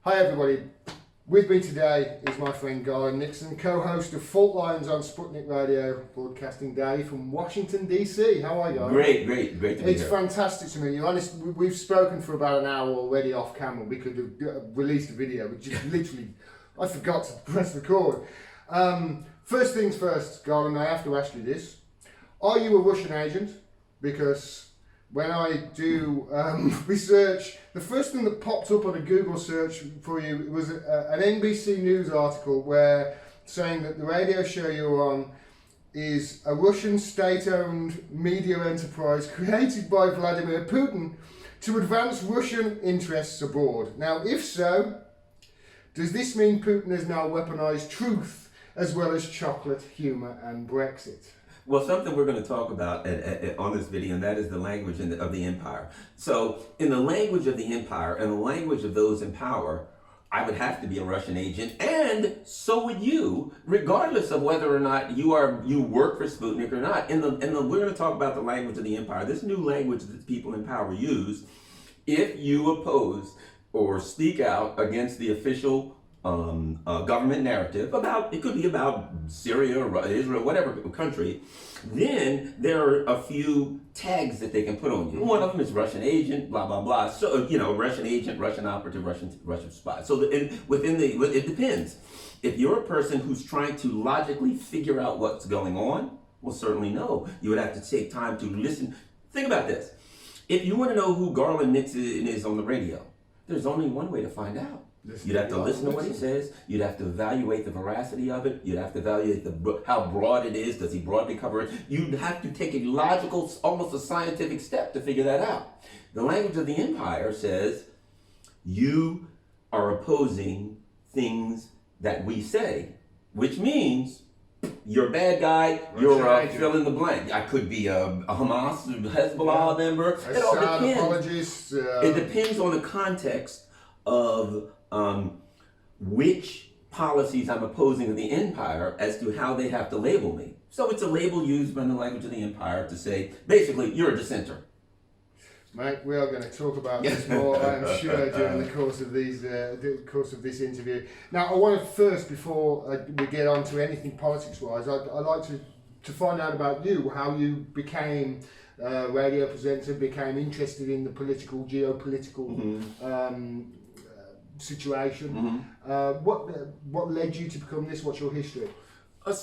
Hi everybody, with me today is my friend Garland Nixon, co-host of Fault Lines on Sputnik Radio, broadcasting daily from Washington DC. How are you, Garland? Great to be here. It's fantastic to meet you. Honestly, we've spoken for about an hour already off camera. We could have released a video, but just literally, I forgot to press record. First things first, Garland, I have to ask you this. Are you a Russian agent? Because when I do research, the first thing that popped up on a Google search for you was an NBC News article where saying that the radio show you're on is a Russian state-owned media enterprise created by Vladimir Putin to advance Russian interests abroad. Now, if so, does this mean Putin has now weaponized truth as well as chocolate, humour and Brexit? Well, something we're going to talk about on this video, and that is the language of the empire. So, in the language of the empire and the language of those in power, I would have to be a Russian agent, and so would you, regardless of whether or not you work for Sputnik or not. We're going to talk about the language of the empire. This new language that people in power use, if you oppose or speak out against the official government narrative about, it could be about Syria or Israel, whatever country, then there are a few tags that they can put on you. One of them is Russian agent, blah, blah, blah. So, Russian agent, Russian operative, Russian spy. So it depends. If you're a person who's trying to logically figure out what's going on, well, certainly no. You would have to take time to listen. Think about this. If you want to know who Garland Nixon is on the radio, there's only one way to find out. You'd have to listen to what he says. You'd have to evaluate the veracity of it. You'd have to evaluate how broad it is. Does he broadly cover it? You'd have to take a logical, almost a scientific step to figure that out. The language of the empire says you are opposing things that we say, which means you're a bad guy, you're a fill in the blank. I could be a Hamas, Hezbollah member. It all depends. Apologist, It depends on the context of which policies I'm opposing in the empire as to how they have to label me. So it's a label used in the language of the empire to say, basically, you're a dissenter. Mate, we are going to talk about this more, I'm sure, during the course of this interview. Now, I want to first, before we get on to anything politics-wise, I'd like to find out about you, how you became a radio presenter, became interested in the geopolitical situation. What led you to become this? What's your history? And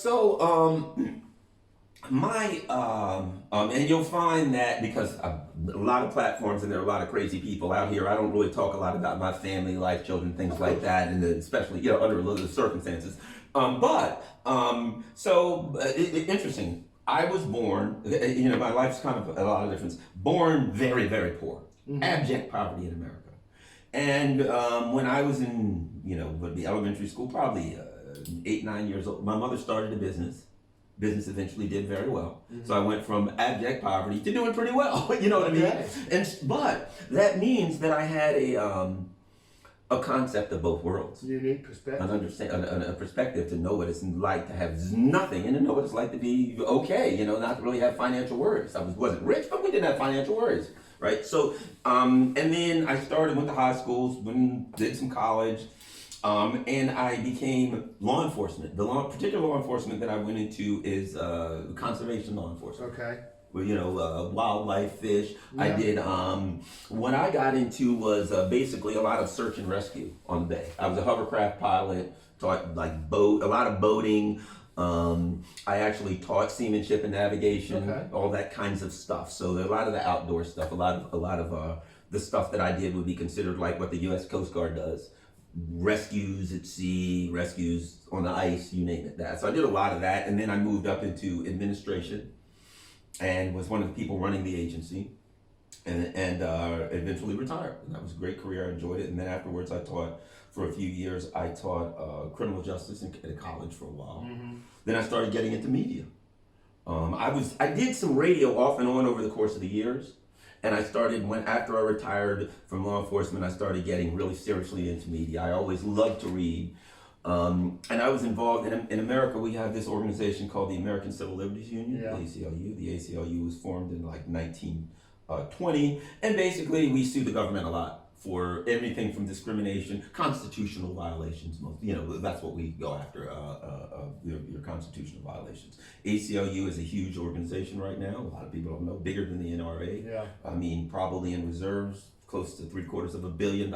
you'll find that because a lot of platforms and there are a lot of crazy people out here, I don't really talk a lot about my family life, children, things like that, and especially under a little circumstances. Interesting. I was born, my life's kind of a lot of difference. Born very, very poor, abject poverty in America. And when I was in, the elementary school, probably 8, 9 years old, my mother started a business. Business eventually did very well. So I went from abject poverty to doing pretty well. You know what I mean? But that means that I had a concept of both worlds. Unique perspective. A perspective to know what it's like to have nothing and to know what it's like to be okay, not to really have financial worries. I wasn't rich, but we didn't have financial worries. Right, so, and then I went to high schools, did some college, and I became law enforcement. The particular law enforcement that I went into is conservation law enforcement. Okay. Well, wildlife, fish. Yeah. I did, what I got into was basically a lot of search and rescue on the bay. I was a hovercraft pilot, taught a lot of boating. I actually taught seamanship and navigation, all that kinds of stuff. So a lot of the outdoor stuff, a lot of the stuff that I did would be considered like what the U.S. Coast Guard does. Rescues at sea, rescues on the ice, you name it, that. So I did a lot of that, and then I moved up into administration and was one of the people running the agency and eventually retired. And that was a great career, I enjoyed it. And then afterwards I taught for a few years. I taught criminal justice at a college for a while. Then I started getting into media. I did some radio off and on over the course of the years. And after I retired from law enforcement, I started getting really seriously into media. I always loved to read. And I was involved in America. We have this organization called the American Civil Liberties Union, the ACLU. The ACLU was formed in 1920. And basically we sue the government a lot for everything from discrimination, constitutional violations. That's what we go after. Your constitutional violations. ACLU is a huge organization right now. A lot of people don't know, bigger than the NRA. Yeah. I mean, probably in reserves close to $750 million.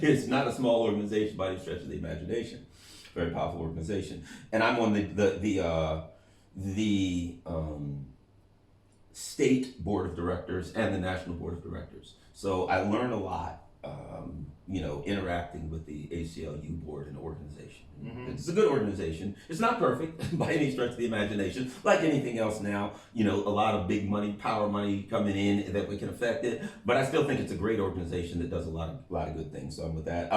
It's not a small organization by any stretch of the imagination. Very powerful organization, and I'm on the state board of directors and the national board of directors. So I learn a lot, interacting with the ACLU board and organization. Mm-hmm. It's a good organization. It's not perfect by any stretch of the imagination. Like anything else now, a lot of big money, power money coming in that we can affect it. But I still think it's a great organization that does a lot of good things. So I'm with that.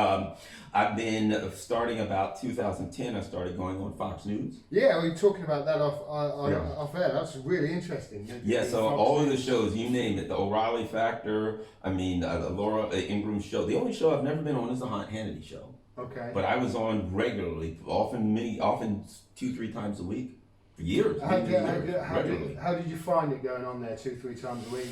I've been starting about 2010. I started going on Fox News. Yeah, we were talking about that off air. That's really interesting. Yeah, so all of the shows, you name it, the O'Reilly Factor. I mean, the Laura Ingraham show. The only show I've never been on is the Hannity show. Okay. But I was on regularly, often 2-3 times a week for years. How did you find it going on there 2-3 times a week?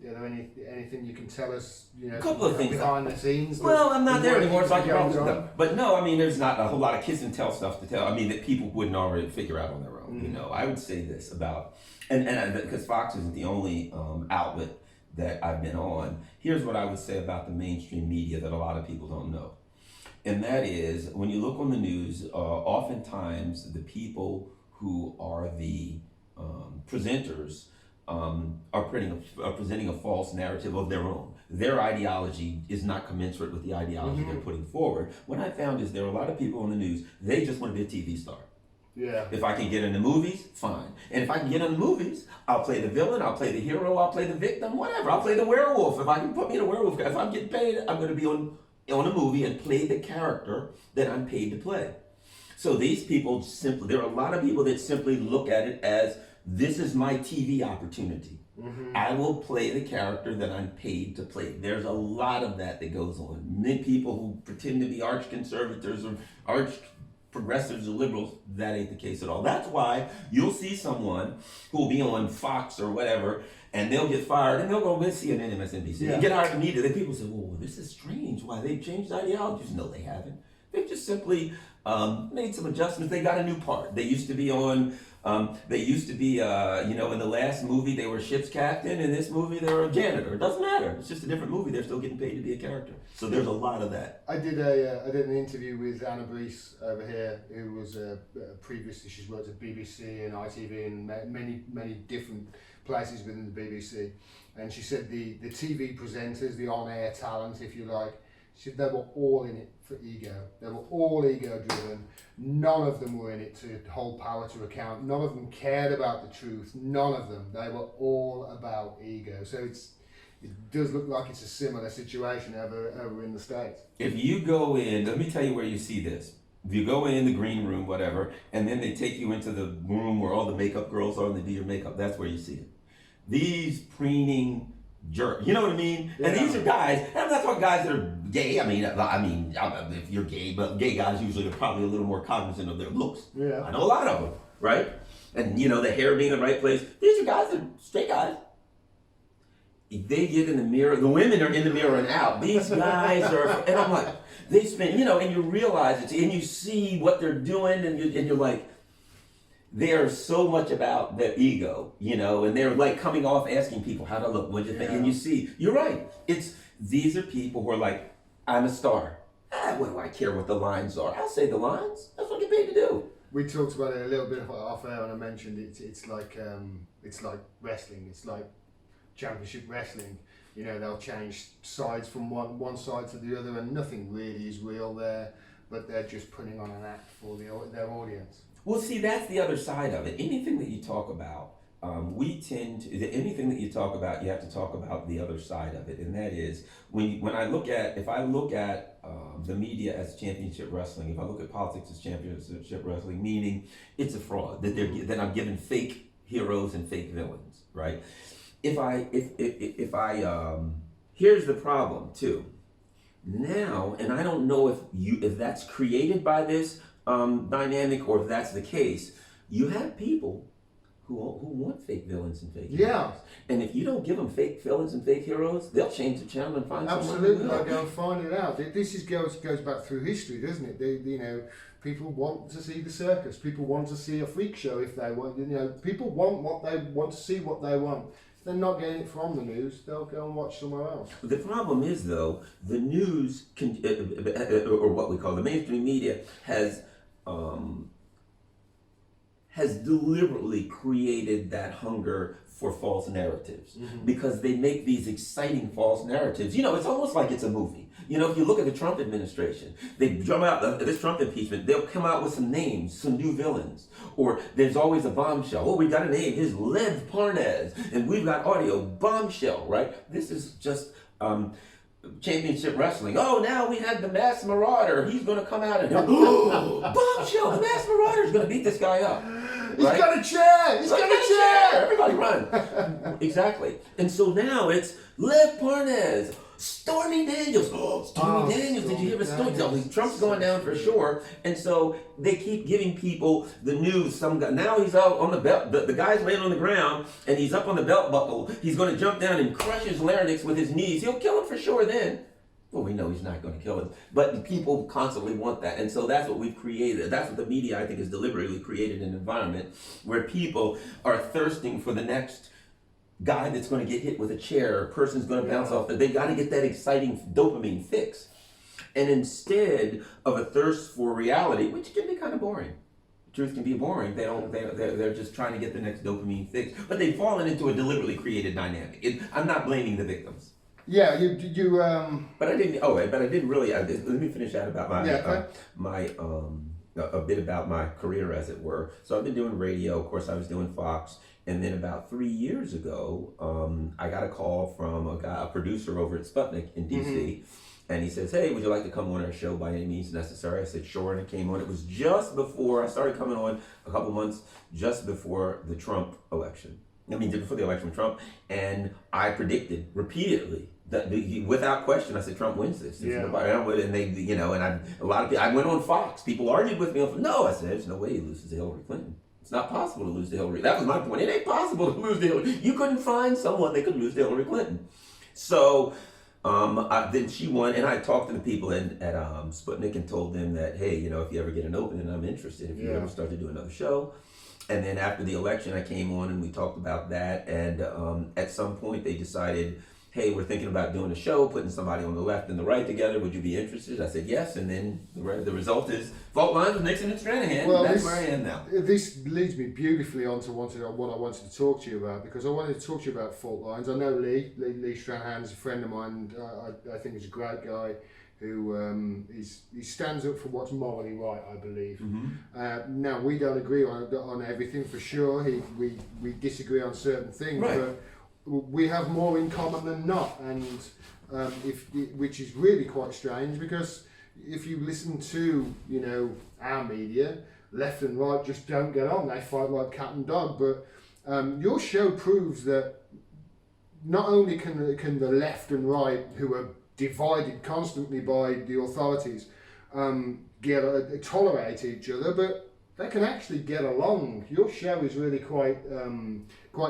Are there anything you can tell us? A couple of things behind the scenes. Well, I'm not there anymore, so I can probably. But no, I mean, there's not a whole lot of kiss and tell stuff to tell. I mean, that people wouldn't already figure out on their own. Mm. I would say this about, and because Fox isn't the only outlet that I've been on. Here's what I would say about the mainstream media that a lot of people don't know. And that is, when you look on the news, oftentimes the people who are the presenters are presenting a false narrative of their own. Their ideology is not commensurate with the ideology they're putting forward. What I found is there are a lot of people on the news, they just want to be a TV star. Yeah. If I can get in the movies, fine. And if I can get in the movies, I'll play the villain, I'll play the hero, I'll play the victim, whatever. I'll play the werewolf. If I can put me in a werewolf, if I'm getting paid, I'm going to be on a movie and play the character that I'm paid to play. So these people there are a lot of people that simply look at it as, this is my TV opportunity. Mm-hmm. I will play the character that I'm paid to play. There's a lot of that goes on. Many people who pretend to be arch conservators or arch progressives or liberals, that ain't the case at all. That's why you'll see someone who will be on Fox or whatever, and they'll get fired, and they'll go with CNN, MSNBC, and get hired immediately. People say, well, this is strange. Why, they've changed ideologies? No, they haven't. They've just simply made some adjustments. They got a new part. They used to be on, in the last movie, they were ship's captain. In this movie, they're a janitor. It doesn't matter. It's just a different movie. They're still getting paid to be a character. So there's a lot of that. I did an interview with Anna Brees over here, who was previously, she's worked at BBC and ITV and many different places within the BBC. And she said the TV presenters, the on-air talent, if you like, she said they were all in it for ego. They were all ego-driven. None of them were in it to hold power to account. None of them cared about the truth. None of them. They were all about ego. So it does look like it's a similar situation over in the States. If you go in, let me tell you where you see this. If you go in the green room, whatever, and then they take you into the room where all the makeup girls are and they do your makeup, that's where you see it. These preening jerk, you know what I mean? Yeah. And these are guys, and I'm not talking guys that are gay. I mean, if you're gay, but gay guys usually are probably a little more cognizant of their looks. Yeah. I know a lot of them, right? And the hair being in the right place. These are guys that are straight guys. If they get in the mirror, the women are in the mirror and out. These guys are, and I'm like, they spend, and you realize it, and you see what they're doing, and you're like, they are so much about their ego, and they're like coming off asking people how to look, what do you think? And you see, you're right. These are people who are like, I'm a star. What do I care what the lines are? I'll say the lines. That's what I get paid to do. We talked about it a little bit off air, and I mentioned it's like wrestling. It's like championship wrestling. They'll change sides from one side to the other, and nothing really is real there, but they're just putting on an act for their audience. Well, see, that's the other side of it. Anything that you talk about, anything that you talk about, you have to talk about the other side of it, and that is if I look at the media as championship wrestling, if I look at politics as championship wrestling, meaning it's a fraud that I'm given fake heroes and fake villains, right? Here's the problem too. Now, and I don't know if that's created by this dynamic or if that's the case, you have people who want fake villains and fake Yeah. heroes. And if you don't give them fake villains and fake heroes, they'll change the channel and find someone. Absolutely, they'll go and find it out. This goes back through history, doesn't it? People want to see the circus. People want to see a freak show if they want. People want what they want to see, what they want. If they're not getting it from the news, they'll go and watch somewhere else. The problem is, though, the news can, or what we call the mainstream media, has deliberately created that hunger for false narratives, because they make these exciting false narratives. It's almost like it's a movie. If you look at the Trump administration, they drum out this Trump impeachment, they'll come out with some names, some new villains, or there's always a bombshell. Oh, we got a name, here's Lev Parnas, and we've got audio, bombshell, right? This is just championship wrestling. Oh, now we had the Masked Marauder. He's going to come out and bombshell, the Masked Marauder is going to beat this guy up. He's got a chair! He's got a chair! Everybody run. Exactly. And so now it's Lev Parnas, Stormy Daniels. Stormy Daniels, did you hear about Stormy? Trump's going down for sure. And so they keep giving people the news. Some guy, now he's out on the belt. The guy's laying on the ground and he's up on the belt buckle. He's going to jump down and crush his larynx with his knees. He'll kill him for sure then. Well, we know he's not going to kill him. But people constantly want that. And so that's what we've created. That's what the media, I think, has deliberately created an environment where people are thirsting for the next guy that's going to get hit with a chair, a person's going to bounce off. They got to get that exciting dopamine fix. And instead of a thirst for reality, which can be kind of boring. Truth can be boring. They're just trying to get the next dopamine fix. But they've fallen into a deliberately created dynamic. I'm not blaming the victims. Yeah, But I didn't. Oh, but I didn't really. Let me finish that about a bit about my career, as it were. So I've been doing radio. Of course, I was doing Fox, and then about 3 years ago, I got a call from a producer over at Sputnik in DC, and he says, "Hey, would you like to come on our show by any means necessary?" I said, "Sure," and I came on. It was just before I started coming on, a couple months just before the Trump election. Before the election with Trump, and I predicted repeatedly that without question, I said Trump wins this. Yeah. And they, a lot of people. I went on Fox. People argued with me. No, I said there's no way he loses to Hillary Clinton. It's not possible to lose to Hillary. That was my point. It ain't possible to lose to Hillary. You couldn't find someone that could lose to Hillary Clinton. So then she won, and I talked to the people at Sputnik and told them that, hey, if you ever get an opening, I'm interested. If you ever start to do another show. And then after the election, I came on and we talked about that. And at some point, they decided, hey, we're thinking about doing a show, putting somebody on the left and the right together. Would you be interested? I said yes. And then the result is Fault Lines with Nixon and Stranahan. Well, that's where I am now. This leads me beautifully on to what I wanted to talk to you about, because I wanted to talk to you about Fault Lines. I know Lee Stranahan is a friend of mine. I think he's a great guy. Who he stands up for what's morally right, I believe. Now, we don't agree on everything for sure. We disagree on certain things, right. But we have more in common than not, and which is really quite strange, because if you listen to our media, left and right just don't get on. They fight like cat and dog. But your show proves that not only can the left and right, who are divided constantly by the authorities, tolerate each other, but they can actually get along. Your show is really quite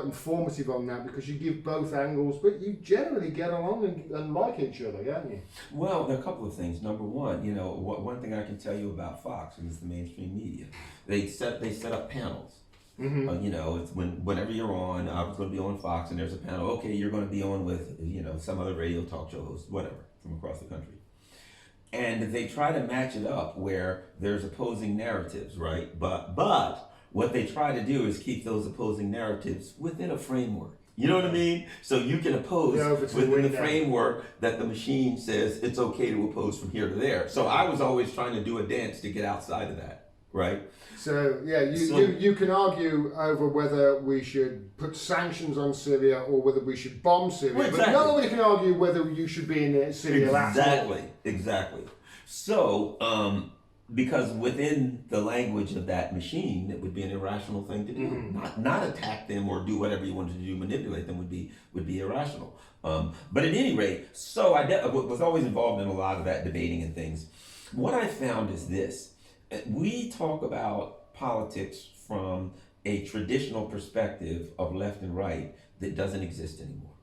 informative on that, because you give both angles, but you generally get along and like each other, don't you? Well, there are a couple of things. Number one, one thing I can tell you about Fox is the mainstream media. They set up panels. It's whenever you're on, I was going to be on Fox, and there's a panel. Okay, you're going to be on with some other radio talk show host, whatever, from across the country, and they try to match it up where there's opposing narratives, right? But what they try to do is keep those opposing narratives within a framework. You know what I mean? So you can oppose within the framework that the machine says it's okay to oppose from here to there. So I was always trying to do a dance to get outside of that, right? So you can argue over whether we should put sanctions on Syria or whether we should bomb Syria, well, exactly. But nobody can argue whether you should be in Syria. Exactly. So because within the language of that machine, it would be an irrational thing to do. Not attack them or do whatever you wanted to do, manipulate them would be irrational. But at any rate, so I was always involved in a lot of that debating and things. What I found is this. We talk about politics from a traditional perspective of left and right that doesn't exist anymore.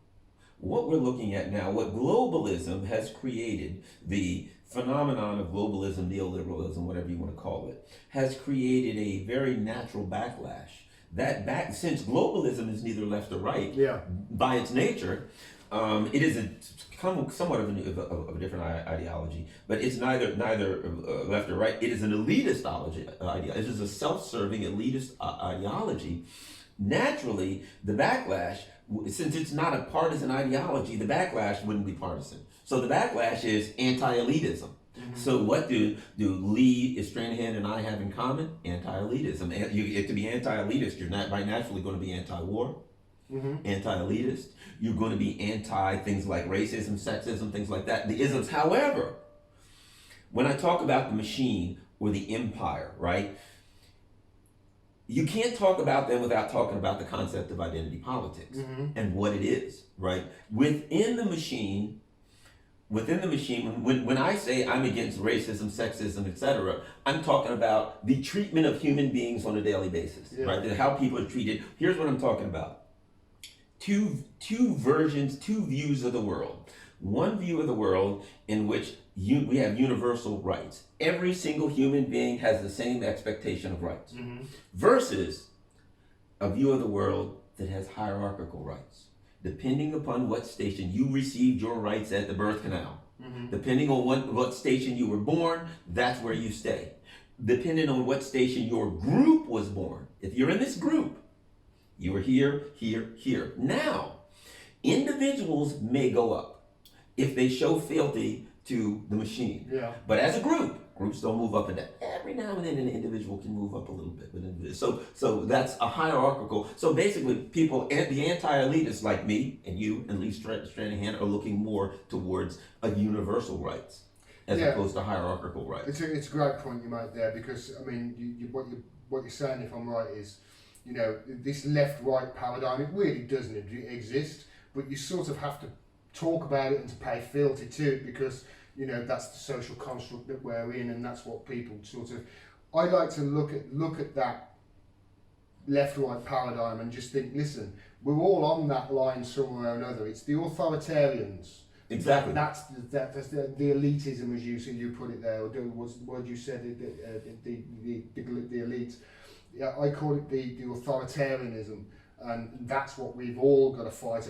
What we're looking at now, what globalism has created, the phenomenon of globalism, neoliberalism, whatever you want to call it, has created a very natural backlash. Since globalism is neither left or right, by its nature, it is somewhat of a different ideology, but it's neither left or right. It is an elitist ideology. It is a self-serving elitist ideology. Naturally, the backlash, since it's not a partisan ideology, the backlash wouldn't be partisan. So the backlash is anti-elitism. So what do Lee Stranahan and I have in common? Anti-elitism. To be anti-elitist, you're not naturally going to be anti-war, anti-elitist. You're going to be anti things like racism, sexism, things like that. The isms. However, when I talk about the machine or the empire, right? You can't talk about them without talking about the concept of identity politics and what it is, right? Within the machine, when I say I'm against racism, sexism, etc., I'm talking about the treatment of human beings on a daily basis, right? How people are treated. Here's what I'm talking about. Two versions, two views of the world. One view of the world in which we have universal rights. Every single human being has the same expectation of rights. Versus a view of the world that has hierarchical rights. Depending upon what station you received your rights at the birth canal. Depending on what station you were born, that's where you stay. Depending on what station your group was born. If you're in this group, you were here, here, here. Now, individuals may go up if they show fealty to the machine. But as a group, groups don't move up and down. Every now and then an individual can move up a little bit. So that's a hierarchical. So basically people, the anti-elitists like me and you and Lee Stranahan are looking more towards a universal rights as opposed to hierarchical rights. It's a great point you made there, because I mean, what you're saying, if I'm right, is, you know, this left-right paradigm, it really doesn't exist, but you sort of have to talk about it and to pay fealty to it, because, you know, that's the social construct that we're in, and that's what people sort of. I like to look at that left-right paradigm and just think, listen, we're all on that line somewhere or another. It's the authoritarians. Exactly. That's the elitism, as you put it there, or what you said, the elite. Yeah, I call it the authoritarianism, and that's what we've all got to fight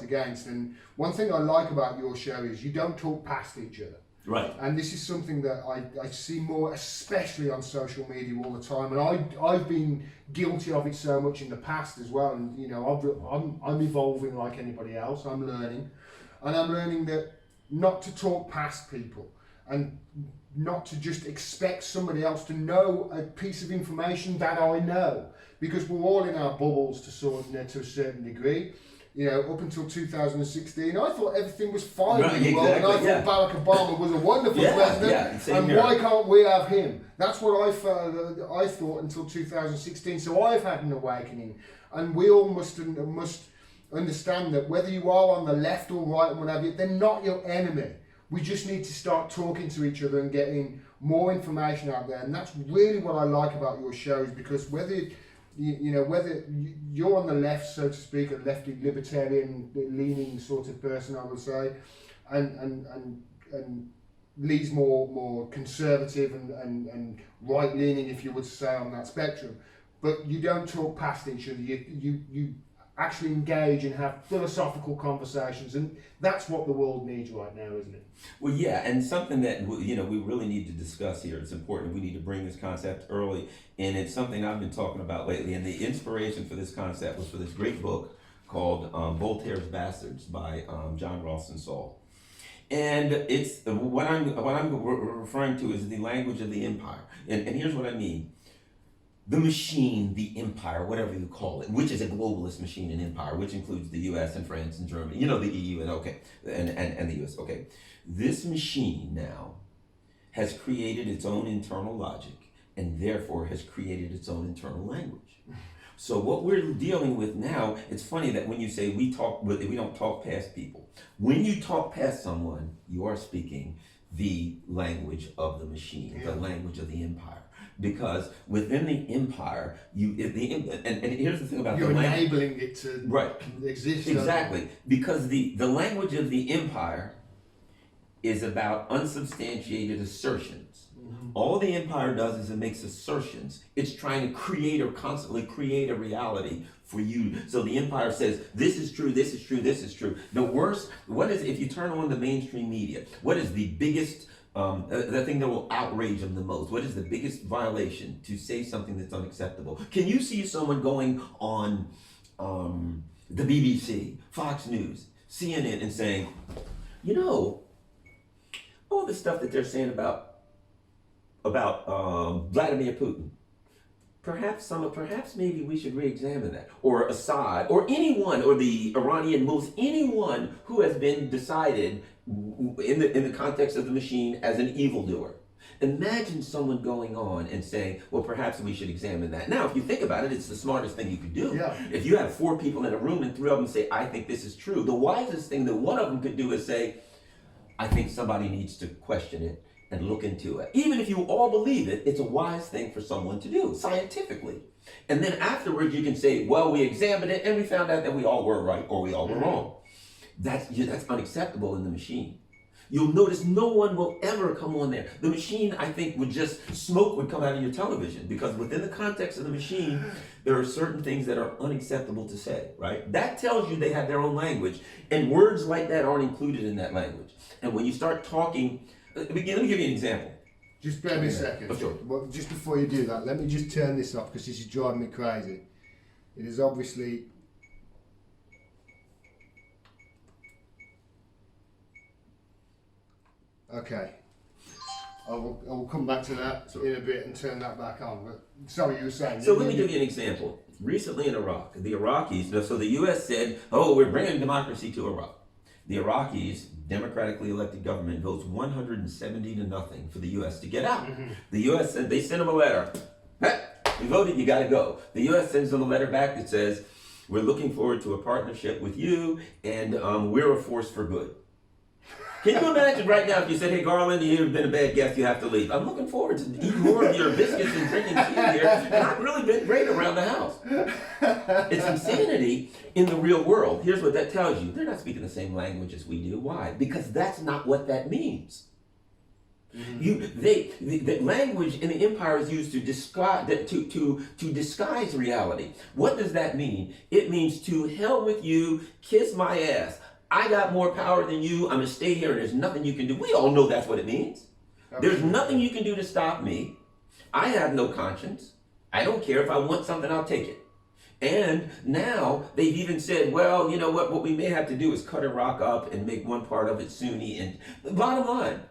against. And one thing I like about your show is you don't talk past each other. Right. And this is something that I see more, especially on social media all the time. And I've been guilty of it so much in the past as well. And you know, I'm evolving like anybody else. I'm learning, and I'm learning that not to talk past people, and not to just expect somebody else to know a piece of information that I know, because we're all in our bubbles to a certain degree. You know, up until 2016, I thought everything was fine in the world, and I thought Barack Obama was a wonderful president, and why can't we have him? That's what I thought until 2016. So I've had an awakening, and we all must understand that whether you are on the left or right and whatever, they're not your enemy. We just need to start talking to each other and getting more information out there, and that's really what I like about your shows, because whether you're on the left, so to speak, a lefty libertarian leaning sort of person, I would say, and Lee's more conservative and right leaning, if you would say, on that spectrum, but you don't talk past each other. You actually engage and have philosophical conversations, and that's what the world needs right now, isn't it? Well, yeah, and something that we really need to discuss here. It's important. We need to bring this concept early, and it's something I've been talking about lately. And the inspiration for this concept was for this great book called Voltaire's Bastards by John Ralston Saul. And it's what I'm referring to is the language of the empire. And here's what I mean. The machine, the empire, whatever you call it, which is a globalist machine and empire, which includes the U.S. and France and Germany, the EU and the U.S. Okay, this machine now has created its own internal logic, and therefore has created its own internal language. So what we're dealing with now, it's funny that when you say we don't talk past people. When you talk past someone, you are speaking the language of the machine, the language of the empire. because within the empire, and here's the thing about you're the language. enabling it to Right. exist. Exactly, because the language of the empire is about unsubstantiated assertions. All the empire does is it makes assertions. It's trying to create or constantly create a reality for you. So the empire says, this is true, this is true, this is true. The worst, if you turn on the mainstream media, what is the biggest, the thing that will outrage them the most? What is the biggest violation? To say something that's unacceptable. Can you see someone going on the BBC, Fox News, CNN and saying, you know, all the stuff that they're saying about Vladimir Putin, perhaps maybe we should re-examine that, or Assad, or anyone, or the Iranian Muslims, anyone who has been decided in the context of the machine as an evildoer. Imagine someone going on and saying, well, perhaps we should examine that. Now, if you think about it, it's the smartest thing you could do. Yeah. If you have 4 people in a room and 3 of them say, I think this is true, the wisest thing that one of them could do is say, I think somebody needs to question it and look into it. Even if you all believe it, it's a wise thing for someone to do, scientifically. And then afterwards you can say, well, we examined it and we found out that we all were right or we all were wrong. That's unacceptable in the machine. You'll notice no one will ever come on there. The machine, I think, smoke would come out of your television, because within the context of the machine, there are certain things that are unacceptable to say, right? That tells you they have their own language, and words like that aren't included in that language. And when you start talking, let me give you an example. Just bear me a second. Oh, sure. Well, just before you do that, let me just turn this off, because this is driving me crazy. It is obviously... Okay. I will come back to that in a bit and turn that back on. But sorry, you were saying. So let me give you an example. Recently in Iraq, the Iraqis, so the U.S. said, oh, we're bringing democracy to Iraq. The Iraqis, democratically elected government, votes 170-0 for the U.S. to get out. The U.S. said, they sent them a letter. Hey, you voted, you got to go. The U.S. sends them a letter back that says, we're looking forward to a partnership with you, and we're a force for good. Can you imagine right now if you said, hey, Garland, you've been a bad guest, you have to leave. I'm looking forward to eating more of your biscuits and drinking tea here, and I've really been great around the house. It's insanity in the real world. Here's what that tells you. They're not speaking the same language as we do. Why? Because that's not what that means. The language in the empire is used to disguise reality. What does that mean? It means to hell with you, kiss my ass. I got more power than you. I'm going to stay here and there's nothing you can do. We all know that's what it means. There's nothing you can do to stop me. I have no conscience. I don't care. If I want something, I'll take it. And now they've even said, well, you know what we may have to do is cut Iraq up and make one part of it Sunni. And the bottom line,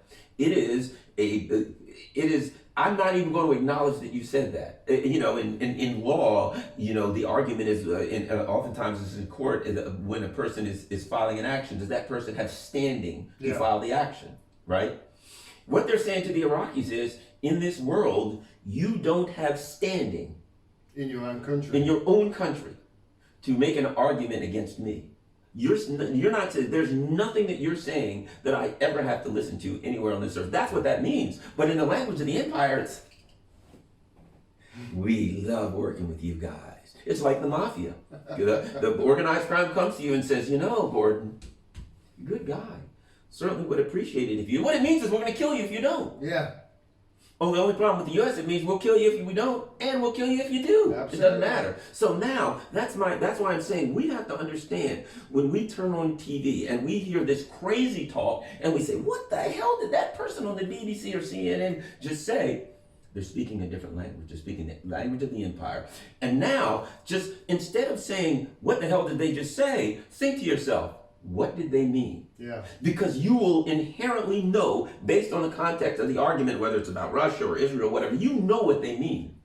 I'm not even going to acknowledge that you said that. In law, the argument is, oftentimes it's in court, when a person is filing an action, does that person have standing to file the action, right? What they're saying to the Iraqis is, in this world, you don't have standing. In your own country. In your own country, to make an argument against me. You're not saying, there's nothing that you're saying that I ever have to listen to anywhere on this earth. That's what that means. But in the language of the empire, it's, we love working with you guys. It's like the mafia. The organized crime comes to you and says, Gordon, good guy. Certainly would appreciate it if you, what it means is we're going to kill you if you don't. Yeah. Oh, the only problem with the U.S., it means we'll kill you if we don't, and we'll kill you if you do. Absolutely. It doesn't matter. So now, that's why I'm saying we have to understand, when we turn on TV and we hear this crazy talk, and we say, what the hell did that person on the BBC or CNN just say? They're speaking a different language. They're speaking the language of the empire. And now, just instead of saying, what the hell did they just say, think to yourself, what did they mean? Yeah. Because you will inherently know, based on the context of the argument, whether it's about Russia or Israel, whatever, you know what they mean.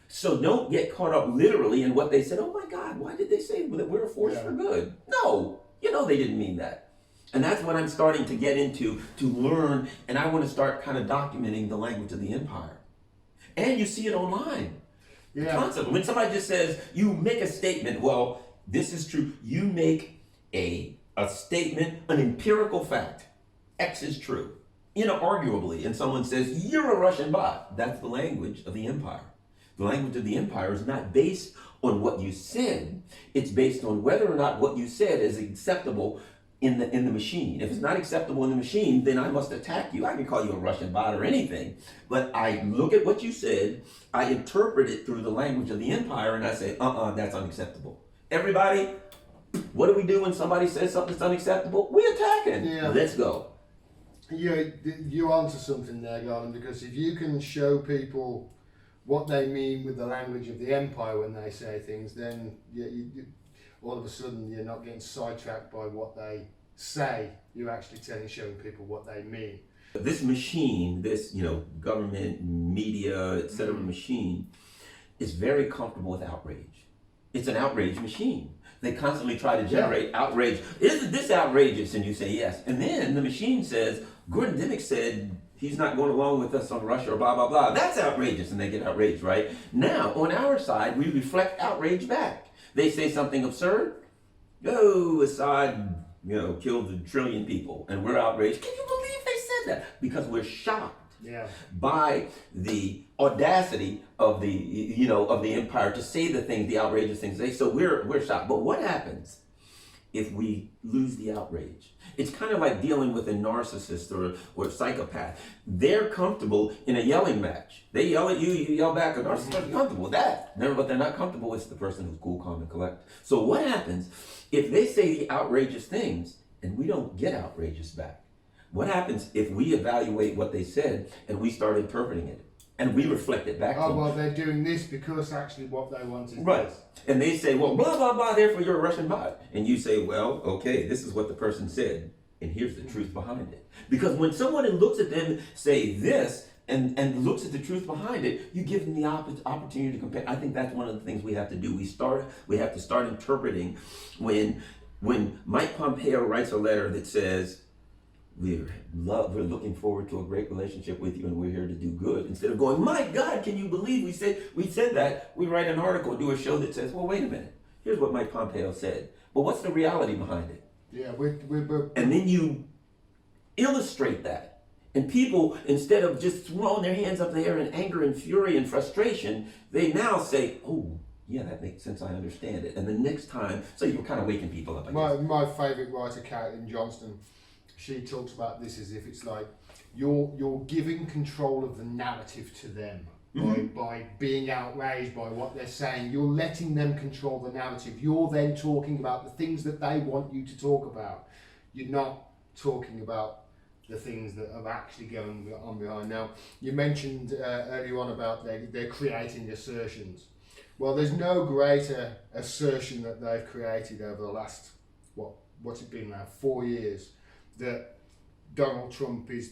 So don't get caught up literally in what they said. Oh my God, why did they say that we're a force for good? No, they didn't mean that. And that's what I'm starting to get into, to learn, and I want to start kind of documenting the language of the empire. And you see it online. Yeah. Constantly. When somebody just says, you make a statement, well, this is true. You make a statement, an empirical fact. X is true. inarguably, and someone says, you're a Russian bot, that's the language of the empire. The language of the empire is not based on what you said. It's based on whether or not what you said is acceptable in the machine. If it's not acceptable in the machine, then I must attack you. I can call you a Russian bot or anything, but I look at what you said, I interpret it through the language of the empire, and I say, that's unacceptable. Everybody, what do we do when somebody says something that's unacceptable? We attack it. Yeah. Let's go. You're onto something there, Garland, because if you can show people what they mean with the language of the empire when they say things, then all of a sudden you're not getting sidetracked by what they say. You're actually showing people what they mean. This machine, this government, media, etc. machine, is very comfortable with outrage. It's an outrage machine. They constantly try to generate outrage. Isn't this outrageous? And you say yes. And then the machine says, Gordon Dimmack said he's not going along with us on Russia or blah, blah, blah. That's outrageous. And they get outraged, right? Now, on our side, we reflect outrage back. They say something absurd. Oh, Assad, killed 1 trillion people. And we're outraged. Can you believe they said that? Because we're shocked by the audacity of the empire to say the things, the outrageous things they say. So we're shocked. But what happens if we lose the outrage? It's kind of like dealing with a narcissist or a psychopath. They're comfortable in a yelling match. They yell at you, you yell back. A narcissist is comfortable with that. But they're not comfortable with the person who's cool, calm, and collected. So what happens if they say the outrageous things and we don't get outrageous back? What happens if we evaluate what they said and we start interpreting it? And we reflect it back to them. Well, they're doing this because actually what they want is right. this. And they say, well, blah, blah, blah, therefore you're a Russian bot. And you say, well, okay, this is what the person said, and here's the truth behind it. Because when someone looks at them say this and looks at the truth behind it, you give them the opportunity to compare. I think that's one of the things we have to do. We have to start interpreting when Mike Pompeo writes a letter that says, we're looking forward to a great relationship with you and we're here to do good. Instead of going, my God, can you believe we said that? We write an article, do a show that says, well, wait a minute. Here's what Mike Pompeo said. But what's the reality behind it? Yeah, and then you illustrate that. And people, instead of just throwing their hands up in the air in anger and fury and frustration, they now say, oh, yeah, that makes sense, I understand it. And the next time, so you're kind of waking people up, I guess. My favourite writer, Caitlin Johnston, she talks about this as if it's like you're giving control of the narrative to them by being outraged by what they're saying. You're letting them control the narrative. You're then talking about the things that they want you to talk about. You're not talking about the things that are actually going on behind. Now, you mentioned earlier on about they're creating assertions. Well, there's no greater assertion that they've created over the last, what's it been now, 4 years, that Donald Trump is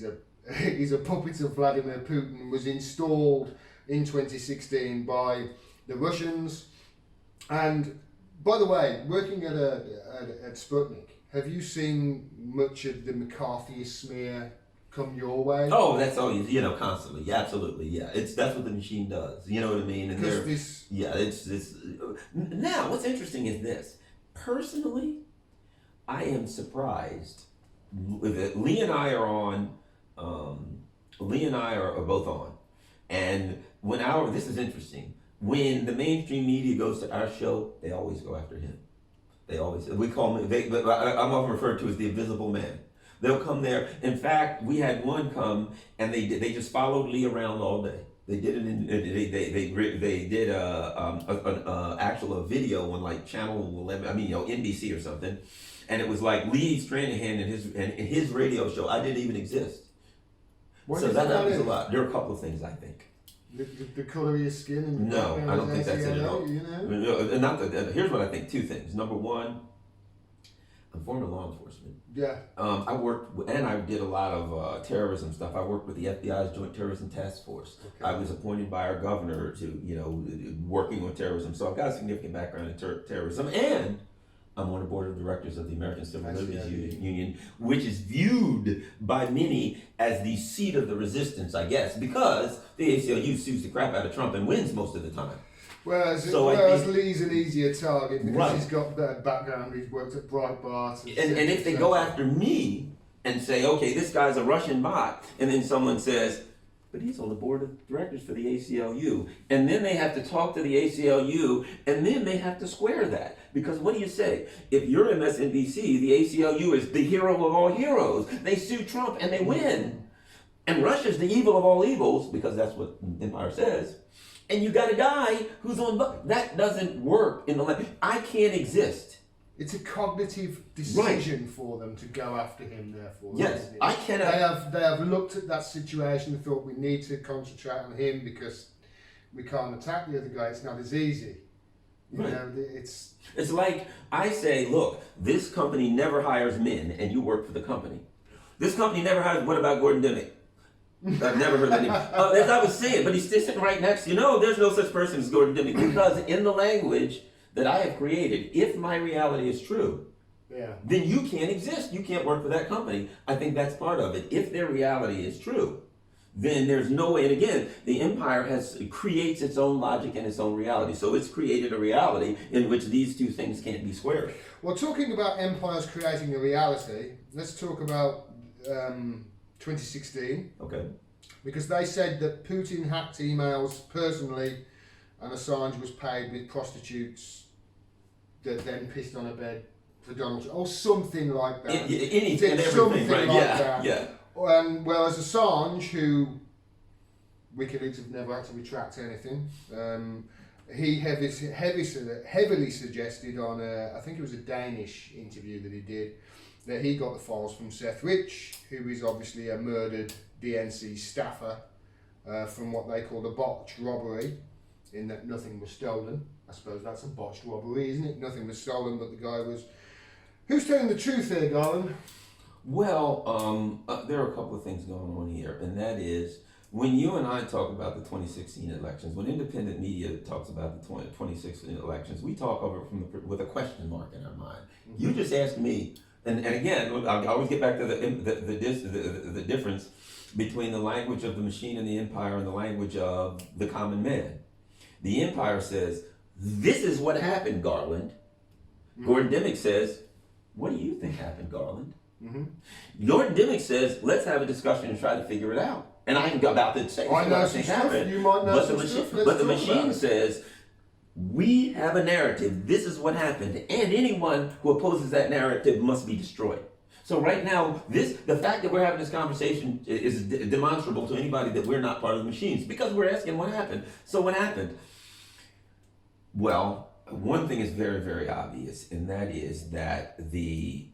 a puppet of Vladimir Putin, was installed in 2016 by the Russians. And by the way, working at Sputnik, have you seen much of the McCarthyist smear come your way? Oh, that's always, constantly. Yeah, absolutely. Yeah, that's what the machine does. You know what I mean? And it's now what's interesting is this. Personally, I am surprised. Lee and I are on. Lee and I are both on, and this is interesting. When the mainstream media goes to our show, they always go after him. We call him. I'm often referred to as the invisible man. They'll come there. In fact, we had one come and they just followed Lee around all day. They did it they did a video on like channel 11. NBC or something. And it was like Lee Stranahan and his radio show. I didn't even exist. So that happens a lot. There are a couple of things, I think. The color of your skin and no, I don't think that's it at all. No, here's what I think. Two things. Number one, I'm former law enforcement. Yeah. I worked and I did a lot of terrorism stuff. I worked with the FBI's Joint Terrorism Task Force. Okay. I was appointed by our governor to working on terrorism. So I've got a significant background in terrorism, and I'm on the board of directors of the American Civil Liberties Union, which is viewed by many as the seat of the resistance, I guess, because the ACLU sues the crap out of Trump and wins most of the time. Whereas Lee's an easier target because he's got that background, he's worked at Breitbart. And if they go after me, and say, okay, this guy's a Russian bot, and then someone says, but he's on the board of directors for the ACLU. And then they have to talk to the ACLU, and then they have to square that. Because what do you say? If you're MSNBC, the ACLU is the hero of all heroes. They sue Trump and they win. And Russia's the evil of all evils, because that's what Empire says. And you got a guy who's on, that doesn't work in the, I can't exist. It's a cognitive decision for them to go after him, therefore. Yes, I cannot. They have looked at that situation and thought, we need to concentrate on him because we can't attack the other guy. It's not as easy. You know, it's like I say, look, this company never hires men, and you work for the company. This company never hires. What about Gordon Dimmack? I've never heard that name. As I was saying, but he's still sitting right next to you. No, there's no such person as Gordon Dimmack, because in the language that I have created, if my reality is true, then you can't exist. You can't work for that company. I think that's part of it. If their reality is true, then there's no way. And again, the empire creates its own logic and its own reality. So it's created a reality in which these two things can't be squared. Well, talking about empires creating a reality, let's talk about 2016. Okay. Because they said that Putin hacked emails personally, and Assange was paid with prostitutes that then pissed on a bed for Donald Trump, or something like that. Anything and everything, something right? like Yeah, that. yeah. Whereas Assange, who WikiLeaks have never had to retract anything, he heavily suggested on I think it was a Danish interview that he did, that he got the files from Seth Rich, who is obviously a murdered DNC staffer from what they called a botched robbery, in that nothing was stolen. I suppose that's a botched robbery, isn't it? Nothing was stolen, but the guy was... Who's telling the truth here, Garland? Well, there are a couple of things going on here, and that is, when you and I talk about the 2016 elections, when independent media talks about the 2016 elections, we talk of it with a question mark in our mind. Mm-hmm. You just asked me, and again, I always get back to the difference between the language of the machine and the empire and the language of the common man. The empire says, this is what happened, Garland. Mm-hmm. Gordon Dimmack says, what do you think happened, Garland? Mm-hmm. Gordon Dimmack says, let's have a discussion and try to figure it out. And I'm about to say what I think happened. You might know but the machine says, we have a narrative. This is what happened. And anyone who opposes that narrative must be destroyed. So right now, the fact that we're having this conversation is demonstrable to anybody that we're not part of the machines, because we're asking what happened. So what happened? Well, one thing is very, very obvious, and that is that the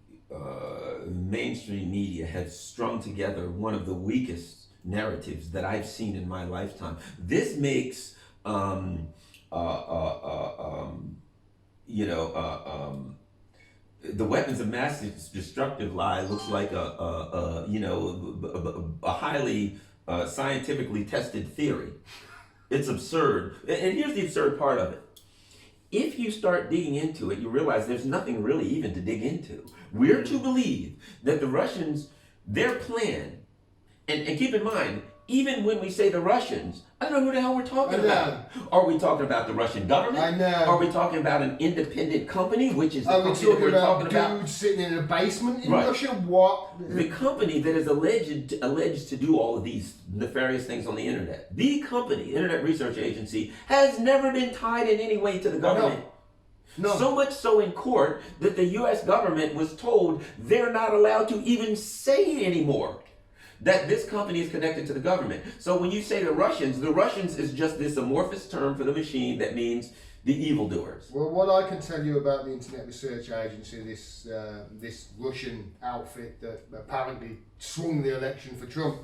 mainstream media has strung together one of the weakest narratives that I've seen in my lifetime. This makes the weapons of mass destructive lie looks like a highly scientifically tested theory. It's absurd. And here's the absurd part of it. If you start digging into it, you realize there's nothing really even to dig into. We're to believe that the Russians, their plan, and keep in mind, even when we say the Russians, I don't know who the hell we're talking about. Are we talking about the Russian government? I know. Are we talking about an independent company, which is the company that we're talking about? Dudes sitting in a basement in Russia? What? The company that is alleged to do all of these nefarious things on the internet. The company, Internet Research Agency, has never been tied in any way to the government. No. So much so in court that the U.S. government was told they're not allowed to even say anymore that this company is connected to the government. So when you say the Russians is just this amorphous term for the machine that means the evildoers. Well, what I can tell you about the Internet Research Agency, this Russian outfit that apparently swung the election for Trump,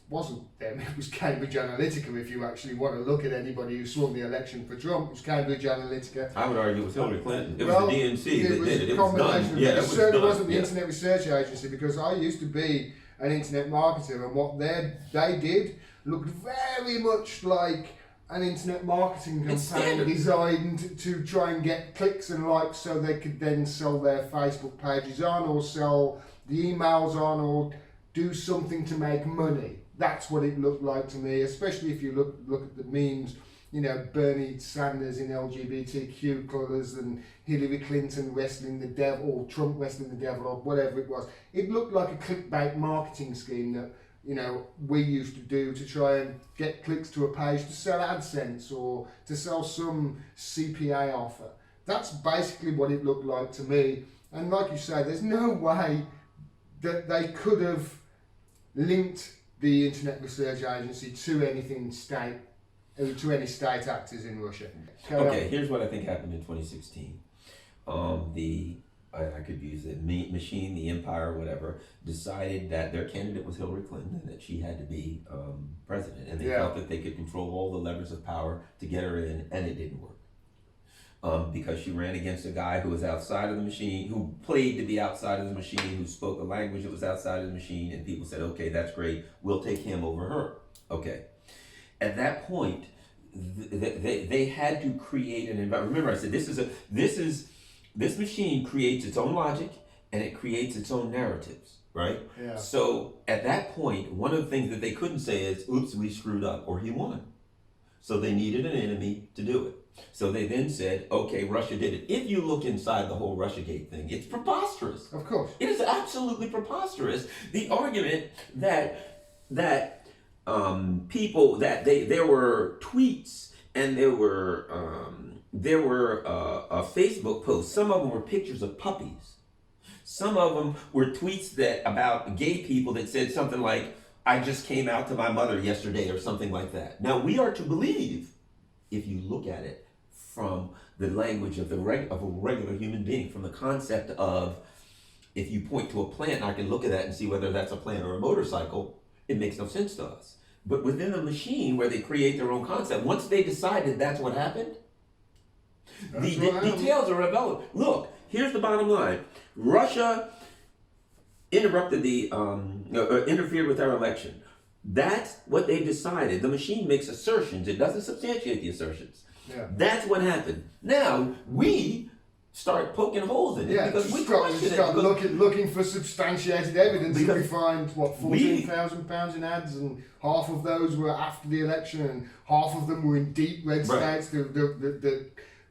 wasn't them, it was Cambridge Analytica. If you actually want to look at anybody who swung the election for Trump, it was Cambridge Analytica. I would argue it was Hillary Clinton. It was the DNC that did it. It was done. Yeah, it certainly wasn't the Internet Research Agency, because I used to be an internet marketer, and what they did looked very much like an internet marketing campaign designed to try and get clicks and likes so they could then sell their Facebook pages on, or sell the emails on, or do something to make money. That's what it looked like to me, especially if you look at the memes Bernie Sanders in LGBTQ colours and Hillary Clinton wrestling the devil, or Trump wrestling the devil, or whatever it was. It looked like a clickbait marketing scheme that we used to do to try and get clicks to a page to sell AdSense or to sell some CPA offer. That's basically what it looked like to me. And like you say, there's no way that they could have linked the Internet Research Agency to anything to any state actors in Russia. Okay, here's what I think happened in 2016. I could use the machine, the empire, whatever, decided that their candidate was Hillary Clinton and that she had to be president. And they felt that they could control all the levers of power to get her in, and it didn't work. Because she ran against a guy who was outside of the machine, who played to be outside of the machine, who spoke a language that was outside of the machine, and people said, okay, that's great, we'll take him over her. Okay. At that point, they had to create an environment. Remember, I said this machine creates its own logic and it creates its own narratives, right? Yeah. So at that point, one of the things that they couldn't say is, "Oops, we screwed up," or "He won." So they needed an enemy to do it. So they then said, "Okay, Russia did it." If you look inside the whole Russiagate thing, it's preposterous. Of course, it is absolutely preposterous. The argument that people that there were tweets and there were Facebook posts. Some of them were pictures of puppies. Some of them were tweets about gay people that said something like, "I just came out to my mother yesterday," or something like that. Now we are to believe, if you look at it from the language of a regular human being, from the concept of, if you point to a plant, I can look at that and see whether that's a plant or a motorcycle. It makes no sense to us. But within the machine where they create their own concept, once they decided that's what happened, the details are irrelevant. Look, here's the bottom line. Russia interrupted interfered with our election. That's what they decided. The machine makes assertions. It doesn't substantiate the assertions. Yeah. That's what happened. Now, we start poking holes in it because we start looking for substantiated evidence, and we find £14,000 in ads, and half of those were after the election, and half of them were in deep red states that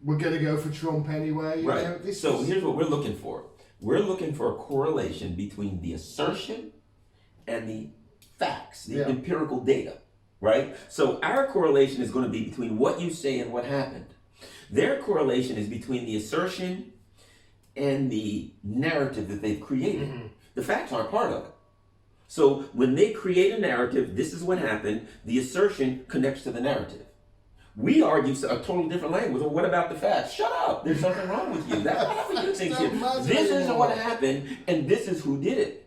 were going to go for Trump anyway. Right. Here's what we're looking for. We're looking for a correlation between the assertion and the facts, the empirical data. Right. So our correlation is going to be between what you say and what happened. Their correlation is between the assertion and the narrative that they've created. Mm-hmm. The facts aren't part of it. So when they create a narrative, this is what happened, the assertion connects to the narrative. We argue a totally different language. Well, what about the facts? Shut up. There's something wrong with you. That's not what you think here. This is what happened, and this is who did it.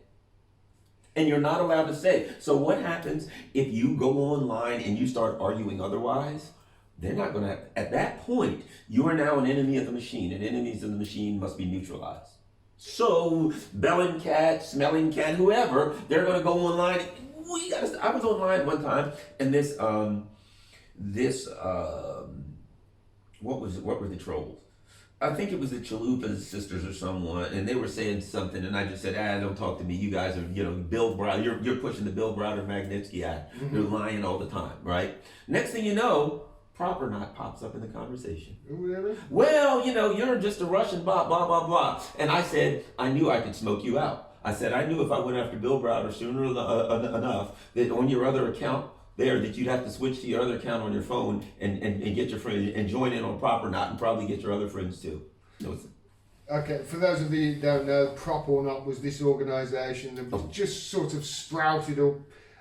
And you're not allowed to say. So what happens if you go online and you start arguing otherwise? They're not going to, at that point, you are now an enemy of the machine, and enemies of the machine must be neutralized. So, belling cat, smelling cat, whoever, they're going to go online. I was online one time, and what were the trolls? I think it was the Chalupa sisters or someone, and they were saying something, and I just said, don't talk to me. You guys are, Bill Browder, you're pushing the Bill Browder Magnitsky Act. Mm-hmm. You're lying all the time, right? Next thing you know, Proper Not pops up in the conversation. Really? Well, you're just a Russian blah, blah, blah, blah. And I said, I knew I could smoke you out. I said, I knew if I went after Bill Browder sooner enough that on your other account there, that you'd have to switch to your other account on your phone and get your friend and join in on Proper Not and probably get your other friends too. Okay, for those of you who don't know, Prop or Not was this organisation that was just sort of sprouted up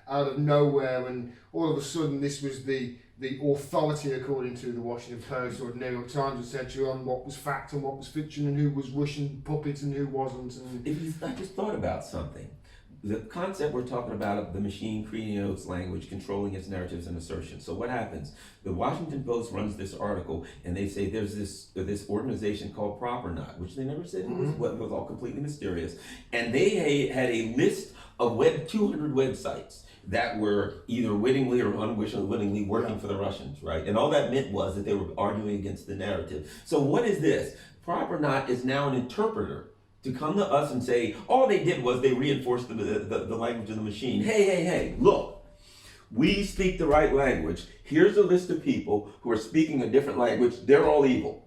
out of nowhere, and all of a sudden this was the authority, according to the Washington Post or the New York Times, etc., on what was fact and what was fiction, and who was Russian puppets and who wasn't. And I just thought about something. The concept we're talking about of the machine creating its language, controlling its narratives and assertions. So what happens? The Washington Post runs this article, and they say there's this organization called Proper Not, which they never said it was all completely mysterious. And they had a list of 200 websites that were either wittingly or unwittingly working for the Russians, right? And all that meant was that they were arguing against the narrative. So what is this? Proper Not is now an interpreter to come to us and say, all they did was they reinforced the language of the machine. Hey, look, We speak the right language. Here's a list of people who are speaking a different language. They're all evil.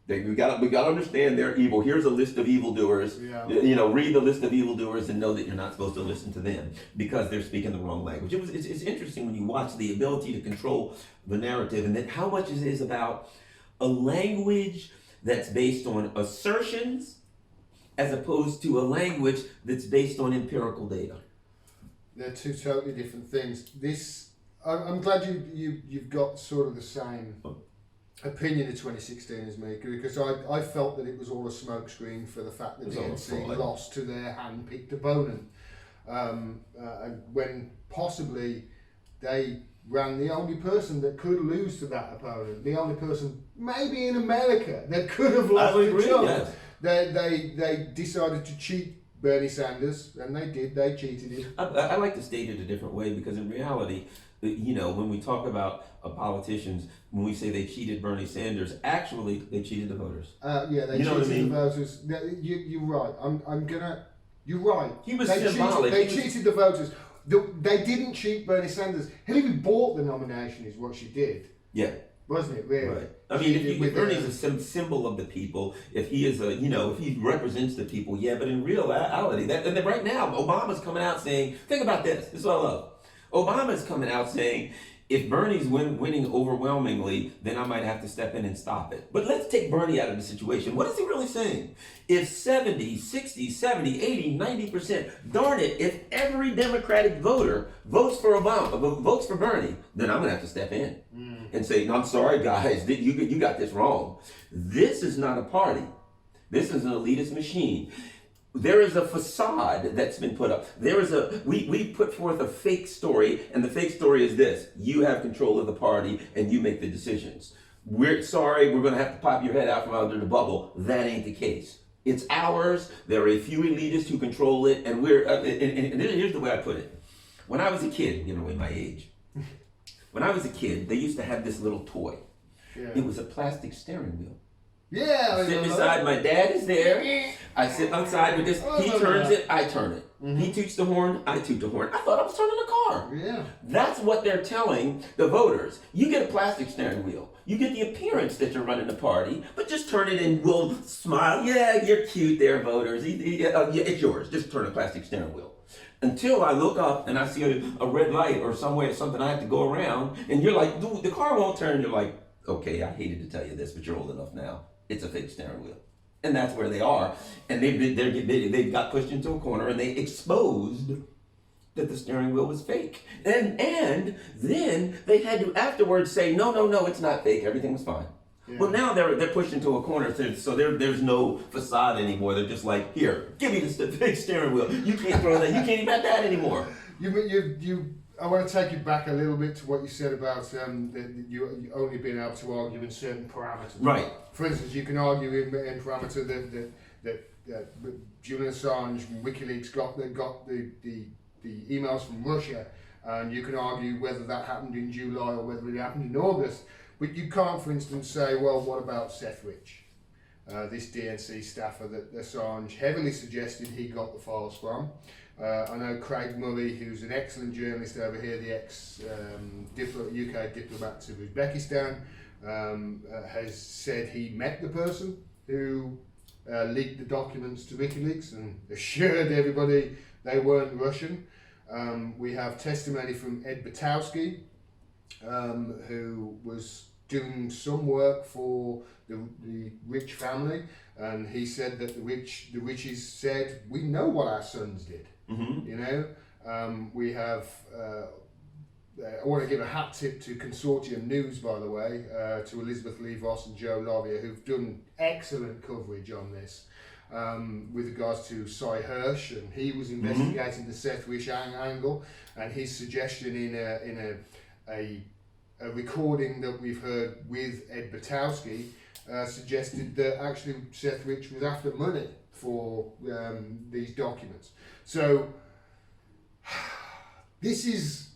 We got to understand they're evil. Here's a list of evildoers. Yeah. Read the list of evildoers and know that you're not supposed to listen to them because they're speaking the wrong language. It's interesting when you watch the ability to control the narrative and then how much it is about a language that's based on assertions as opposed to a language that's based on empirical data. They're two totally different things. I'm glad you've got sort of the same opinion of 2016 as me, because I felt that it was all a smokescreen for the fact that the DNC lost to their hand-picked opponent, when possibly they ran the only person that could lose to that opponent, the only person maybe in America that could have lost to Trump. Yes. They decided to cheat Bernie Sanders, and they did. They cheated him. I like to state it a different way because in reality, when we talk about politicians, when we say they cheated Bernie Sanders, actually they cheated the voters. They cheated the voters. You're right. You're right. He was symbolic. They cheated the voters. They didn't cheat Bernie Sanders. Hillary bought the nomination, is what she did. Yeah. Wasn't it, really? Right. I mean, if Bernie's a symbol of the people, if he is if he represents the people, yeah, but in reality, and right now, Obama's coming out saying, think about this. This is what I love. Obama's coming out saying, if Bernie's winning overwhelmingly, then I might have to step in and stop it. But let's take Bernie out of the situation. What is he really saying? If 70, 60, 70, 80, 90%, darn it, if every Democratic voter votes for Bernie, then I'm going to have to step in and say, no, I'm sorry, guys, you got this wrong. This is not a party. This is an elitist machine. There is a facade that's been put up. We put forth a fake story, and the fake story is this: you have control of the party and you make the decisions. We're sorry, we're going to have to pop your head out from under the bubble. That ain't the case. It's ours. There are a few elitists who control it, and and here's the way I put it. When I was a kid, giving away my age. When I was a kid, they used to have this little toy. Yeah. It was a plastic steering wheel. Yeah, sit beside my dad is there. I sit outside with this. He turns it, I turn it. Mm-hmm. He toots the horn, I toot the horn. I thought I was turning the car. Yeah. That's what they're telling the voters. You get a plastic steering wheel. You get the appearance that you're running the party, but just turn it and we'll smile. Yeah, you're cute there, voters. It's yours. Just turn a plastic steering wheel. Until I look up and I see a red light or something I have to go around, and you're like, dude, the car won't turn. You're like, okay, I hated to tell you this, but you're old enough now. It's a fake steering wheel. And that's where they are. And they got pushed into a corner and they exposed that the steering wheel was fake. And then they had to afterwards say, no, it's not fake. Everything was fine. Yeah. Well, now they're pushed into a corner, so there's no facade anymore. They're just like, here, give me the fake steering wheel. You can't throw that. You can't even have that anymore. I want to take you back a little bit to what you said about that you only being able to argue in certain parameters. Right. For instance, you can argue in parameter that Julian Assange from WikiLeaks got the emails from Russia, and you can argue whether that happened in July or whether it happened in August. But you can't, for instance, say, well, what about Seth Rich, this DNC staffer that Assange heavily suggested he got the files from. I know Craig Murray, who's an excellent journalist over here, the UK diplomat to Uzbekistan, has said he met the person who leaked the documents to WikiLeaks and assured everybody they weren't Russian. We have testimony from Ed Batowski, who was doing some work for the Rich family, and he said that the Riches said, we know what our sons did. Mm-hmm. We have I want to give a hat tip to Consortium News, by the way, to Elizabeth Lee Voss and Joe Lavier, who've done excellent coverage on this with regards to Cy Hirsch, and he was investigating the Seth Rich angle, and his suggestion in a recording that we've heard with Ed Batowski suggested that actually Seth Rich was after money for these documents. So this is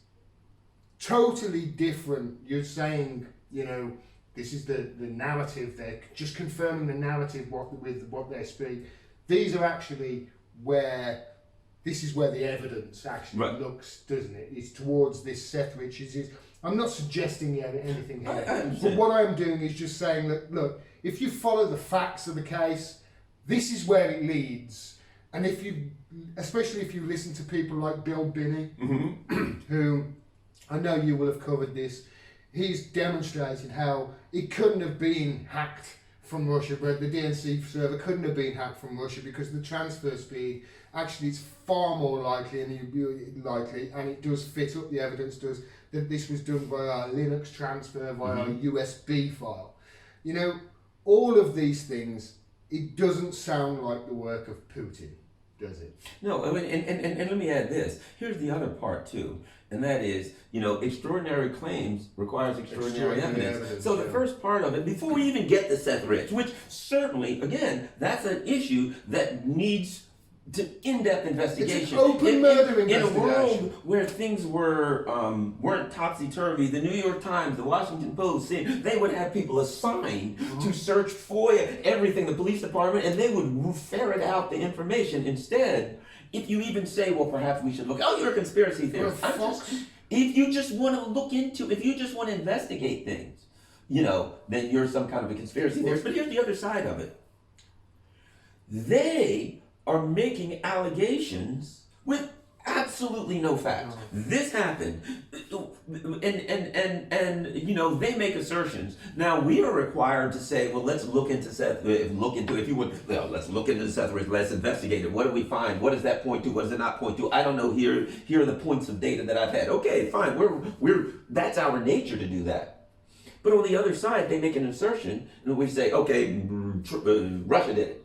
totally different. You're saying, this is the narrative. They're just confirming the narrative with what they speak. These are actually where this is where the evidence actually looks, doesn't it? It's towards this Seth Richards. I'm not suggesting anything here, but what I'm doing is just saying that, look, if you follow the facts of the case, this is where it leads. And if you, especially if you listen to people like Bill Binney, who I know you will have covered this, he's demonstrated how it couldn't have been hacked from Russia, but the DNC server couldn't have been hacked from Russia because the transfer speed actually is far more likely, and it does fit up, the evidence does, that this was done via a Linux transfer, via a USB file. You know, all of these things, it doesn't sound like the work of Putin, does it? No, I mean, and let me add this. Here's the other part too, and that is, you know, extraordinary claims requires extraordinary evidence. So the first part of it, before we even get to Seth Rich, which certainly, again, that's an issue that needs to in-depth investigation. It's an open murder investigation. In a world where things weren't topsy-turvy, the New York Times, the Washington Post, they would have people assigned to search FOIA, everything, the police department, and they would ferret out the information. Instead, if you even say, well, perhaps we should look, oh, you're a conspiracy theorist. If you just want to look into, if you just want to investigate things, you know, then you're some kind of a conspiracy theorist. But here's the other side of it. They are making allegations with absolutely no facts. This happened, and you know, they make assertions. Now we are required to say, well, let's look into Seth. If you would, well, let's look into Seth. Let's investigate it. What do we find? What does that point to? What does it not point to? I don't know. Here are the points of data that I've had. Okay, fine. We're that's our nature to do that. But on the other side, they make an assertion, and we say, okay, Russia did it.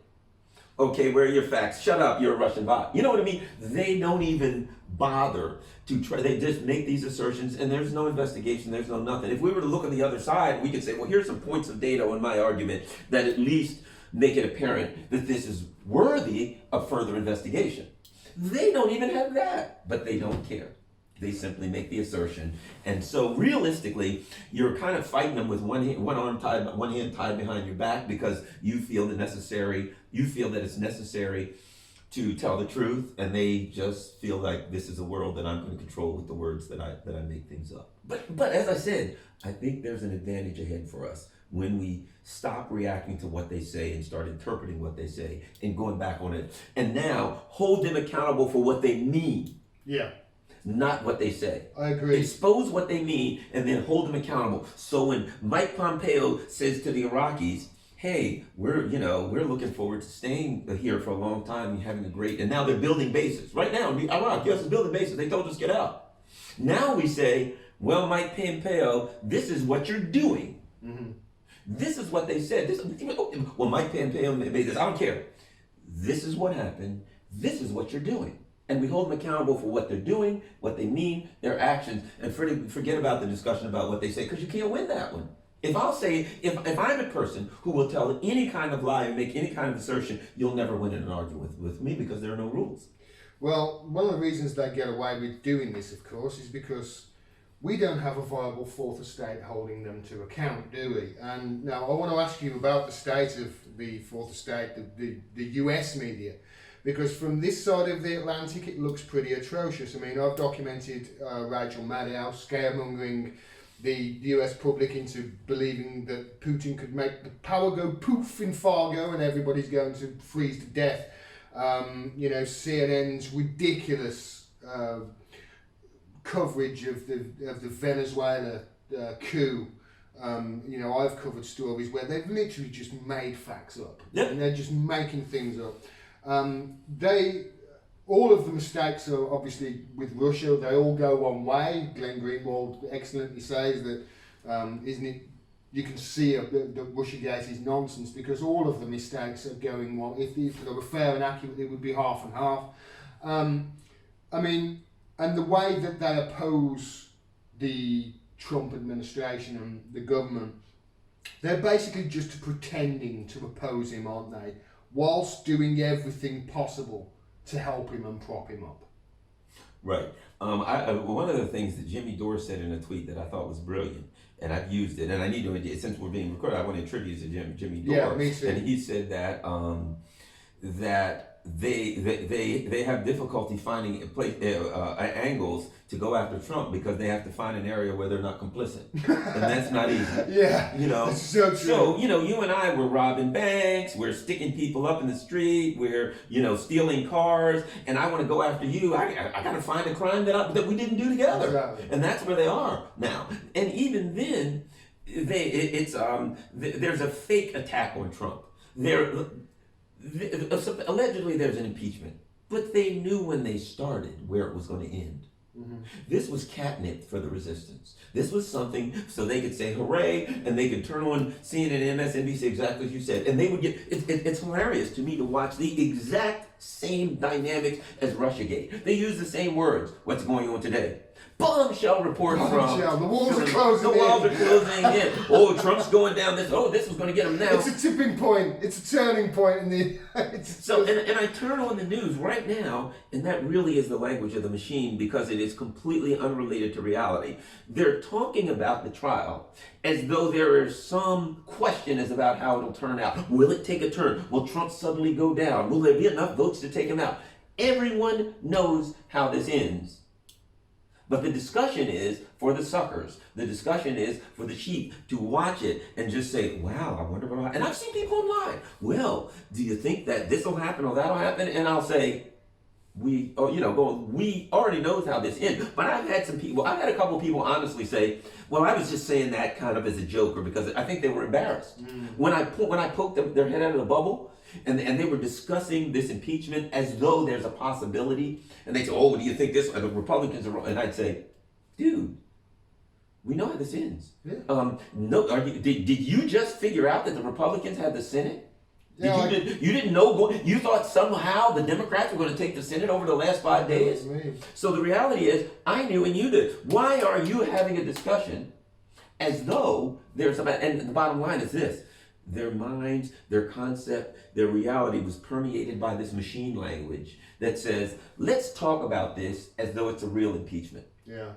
Okay, where are your facts? Shut up, you're a Russian bot. You know what I mean? They don't even bother to try. They just make these assertions, and there's no investigation, there's no nothing. If we were to look on the other side, we could say, well, here's some points of data on my argument that at least make it apparent that this is worthy of further investigation. They don't even have that, but they don't care. They simply make the assertion. And so realistically, you're kind of fighting them with one hand tied behind your back because you feel that it's necessary to tell the truth, and they just feel like this is a world that I'm going to control with the words that I make things up. But as I said, I think there's an advantage ahead for us when we stop reacting to what they say and start interpreting what they say and going back on it. And now hold them accountable for what they mean. Yeah. Not what they say. I agree. Expose what they mean and then hold them accountable. So when Mike Pompeo says to the Iraqis, hey, we're looking forward to staying here for a long time and having a great, and now they're building bases. Right now, Iraq, yes, is building bases. They told us get out. Now we say, well, Mike Pompeo, this is what you're doing. Mm-hmm. This is what they said. Well, Mike Pompeo made this. I don't care. This is what happened. This is what you're doing. And we hold them accountable for what they're doing, what they mean, their actions, and forget about the discussion about what they say, because you can't win that one. If I'm a person who will tell any kind of lie and make any kind of assertion, you'll never win in an argument with me because there are no rules. Well, one of the reasons they get away with doing this, of course, is because we don't have a viable fourth estate holding them to account, do we? And now I want to ask you about the state of the fourth estate, the US media. Because from this side of the Atlantic, it looks pretty atrocious. I mean, I've documented Rachel Maddow scaremongering the US public into believing that Putin could make the power go poof in Fargo and everybody's going to freeze to death. CNN's ridiculous coverage of the Venezuela coup. I've covered stories where they've literally just made facts up. Yep. And they're just making things up. All of the mistakes are obviously with Russia. They all go one way. Glenn Greenwald excellently says that, you can see that Russiagate is nonsense because all of the mistakes are going one. If they were fair and accurate, it would be half and half. And the way that they oppose the Trump administration and the government, they're basically just pretending to oppose him, aren't they? Whilst doing everything possible to help him and prop him up. Right. One of the things that Jimmy Dore said in a tweet that I thought was brilliant, and I've used it, and I need to, since we're being recorded, I want to attribute it to Jimmy Dore. Yeah, me too. And he said that that they have difficulty finding angles to go after Trump because they have to find an area where they're not complicit, and that's not easy. Yeah, you know. that's so true. So you and I were robbing banks, we're sticking people up in the street, we're stealing cars, and I want to go after you. I got to find a crime that we didn't do together, Exactly. and that's where they are now. And even then, there's a fake attack on Trump. Allegedly there's an impeachment, but they knew when they started where it was going to end. Mm-hmm. This was catnip for the resistance. This was something so they could say hooray, and they could turn on CNN, MSNBC, exactly as you said, and they would get. It's hilarious to me to watch the exact same dynamics as Russiagate. They use the same words. What's going on today? Bombshell report from the walls are closing in. The walls are closing in. Oh, Trump's going down this. Oh, this was going to get him now. It's a tipping point. It's a turning point in the. And I turn on the news right now, and that really is the language of the machine because it is completely unrelated to reality. They're talking about the trial as though there is some question as about how it'll turn out. Will it take a turn? Will Trump suddenly go down? Will there be enough votes to take him out? Everyone knows how this ends. But the discussion is for the suckers. The discussion is for the sheep to watch it and just say, wow, I wonder what will happen. And I've seen people online. Well, do you think that this will happen or that'll happen? And I'll say, we already knows how this ends. But I've had a couple of people honestly say, well, I was just saying that kind of as a joke or because I think they were embarrassed. When I poked their head out of the bubble, and they were discussing this impeachment as though there's a possibility. And they say, oh, do you think this? And the Republicans are wrong. And I'd say, dude, we know how this ends. Yeah. Did you just figure out that the Republicans had the Senate? Yeah, you didn't know? You thought somehow the Democrats were going to take the Senate over the last 5 days? So the reality is, I knew and you did. Why are you having a discussion as though there's somebody? And the bottom line is this. Their minds, their concept, their reality was permeated by this machine language that says, let's talk about this as though it's a real impeachment. Yeah.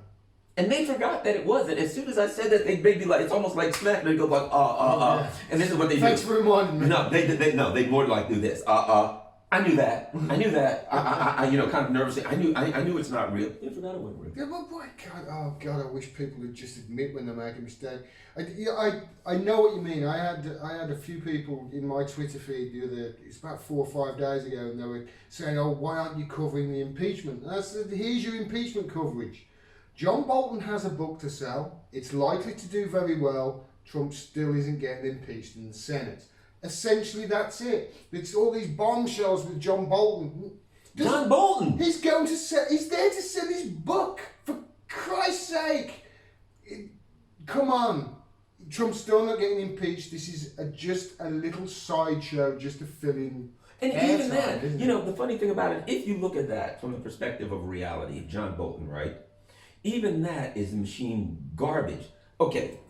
And they forgot that it wasn't. As soon as I said that, they'd be like, it's almost like smack, they go like, Yeah. And this is what they do. Thanks for reminding me. No, they more like do this. I knew that. I kind of nervously. I knew it's not real. They forgot it wasn't real. Yeah, but boy, God, I wish people would just admit when they make a mistake. I know what you mean. I had a few people in my Twitter feed it's about 4 or 5 days ago, and they were saying, "Oh, why aren't you covering the impeachment?" And I said, "Here's your impeachment coverage. John Bolton has a book to sell. It's likely to do very well. Trump still isn't getting impeached in the Senate." Essentially, that's it. It's all these bombshells with John Bolton. John Bolton! He's there to sell his book, for Christ's sake. Come on. Trump's still not getting impeached. This is just a little sideshow just to fill in. And even that, the funny thing about it, if you look at that from the perspective of reality, John Bolton, right? Even that is machine garbage. Okay.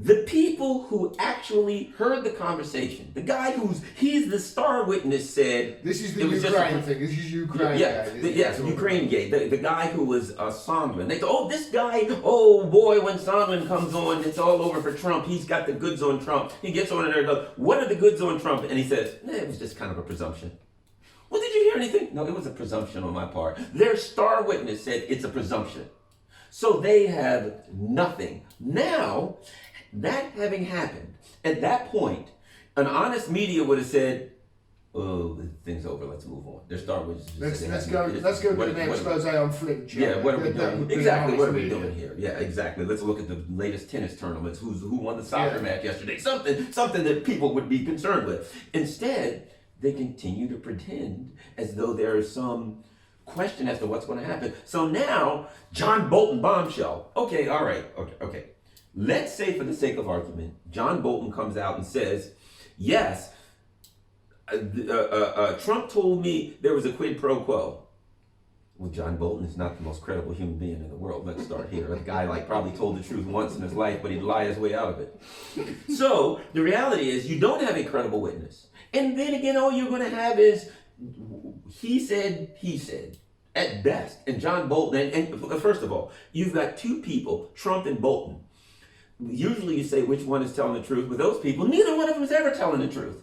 The people who actually heard the conversation, the guy he's the star witness said... This is the Ukraine thing. This is Ukraine. Yes, Ukraine gate. The guy who was Sondland. They thought, this guy, oh boy, when Sondland comes on, it's all over for Trump. He's got the goods on Trump. He gets on there and goes, what are the goods on Trump? And he says, it was just kind of a presumption. Well, did you hear anything? No, it was a presumption on my part. Their star witness said it's a presumption. So they have nothing. Now... that having happened, at that point, an honest media would have said, "Oh, the thing's over. Let's move on." Their star was let's go do an expose on Flint. Yeah, what are we doing? Exactly, what are we doing here? Yeah, exactly. Let's look at the latest tennis tournaments. Who won the soccer match yesterday? Something that people would be concerned with. Instead, they continue to pretend as though there is some question as to what's going to happen. So now, John Bolton bombshell. Okay, all right, okay. Let's say, for the sake of argument, John Bolton comes out and says, yes, Trump told me there was a quid pro quo. Well, John Bolton is not the most credible human being in the world. Let's start here. A guy probably told the truth once in his life, but he'd lie his way out of it. So the reality is you don't have a credible witness. And then again, all you're going to have is he said, at best. And John Bolton, and first of all, you've got two people, Trump and Bolton. Usually you say which one is telling the truth. With those people, neither one of them is ever telling the truth.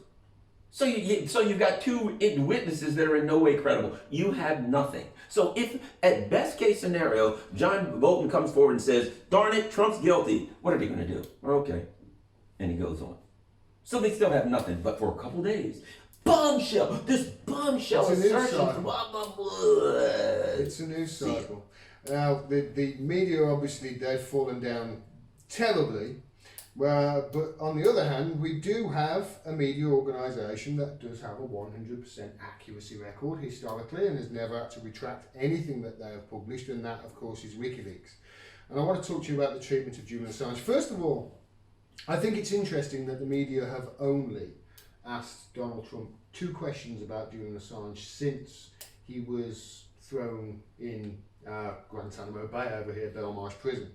So you've got two witnesses that are in no way credible. You have nothing. So if at best case scenario, John Bolton comes forward and says, "Darn it, Trump's guilty," what are they going to do? Okay, and he goes on. So they still have nothing. But for a couple days, bombshell. This bombshell It's a news assertion. cycle. Blah blah blah. It's a news cycle. Now the media obviously they've fallen down terribly. But on the other hand, we do have a media organisation that does have a 100% accuracy record historically and has never had to retract anything that they have published, and that, of course, is WikiLeaks. And I want to talk to you about the treatment of Julian Assange. First of all, I think it's interesting that the media have only asked Donald Trump 2 questions about Julian Assange since he was thrown in Guantanamo Bay over here, Belmarsh Prison.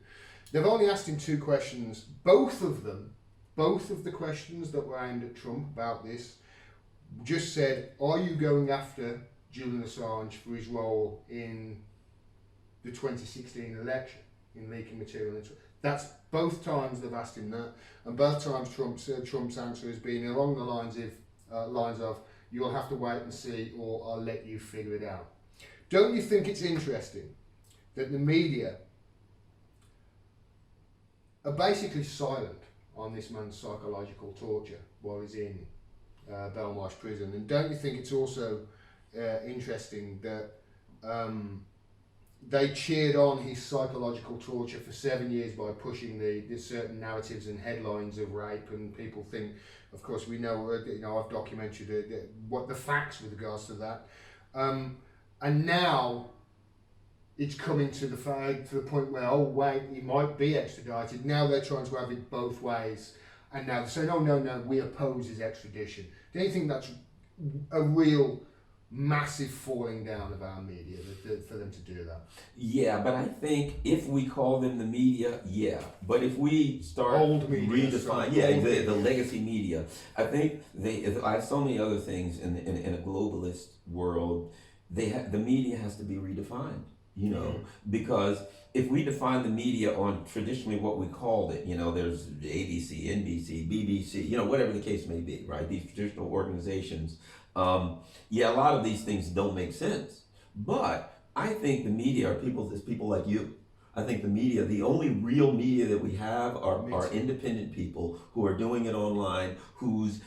They've only asked him 2 questions. Both of the questions that were aimed at Trump about this, just said, are you going after Julian Assange for his role in the 2016 election, in leaking material? That's both times they've asked him that, and both times Trump's answer has been along the lines of, you'll have to wait and see, or I'll let you figure it out. Don't you think it's interesting that the media are basically silent on this man's psychological torture while he's in Belmarsh Prison? And don't you think it's also interesting that they cheered on his psychological torture for 7 years by pushing the certain narratives and headlines of rape, and people think, of course, we know, I've documented what the facts with regards to that, and now it's coming to the point where, oh wait, he might be extradited. Now they're trying to have it both ways, and now they're saying, oh no, we oppose his extradition. Do you think that's a real massive falling down of our media for them to do that? Yeah, but I think if we call them the media, yeah. But if we start Old media, the legacy media, I think I have so many other things in a globalist world. The media has to be redefined. Because if we define the media on traditionally what we called it, there's ABC, NBC, BBC, whatever the case may be, right? These traditional organizations. A lot of these things don't make sense. But I think the media are people like you. I think the media, the only real media that we have are independent people who are doing it online,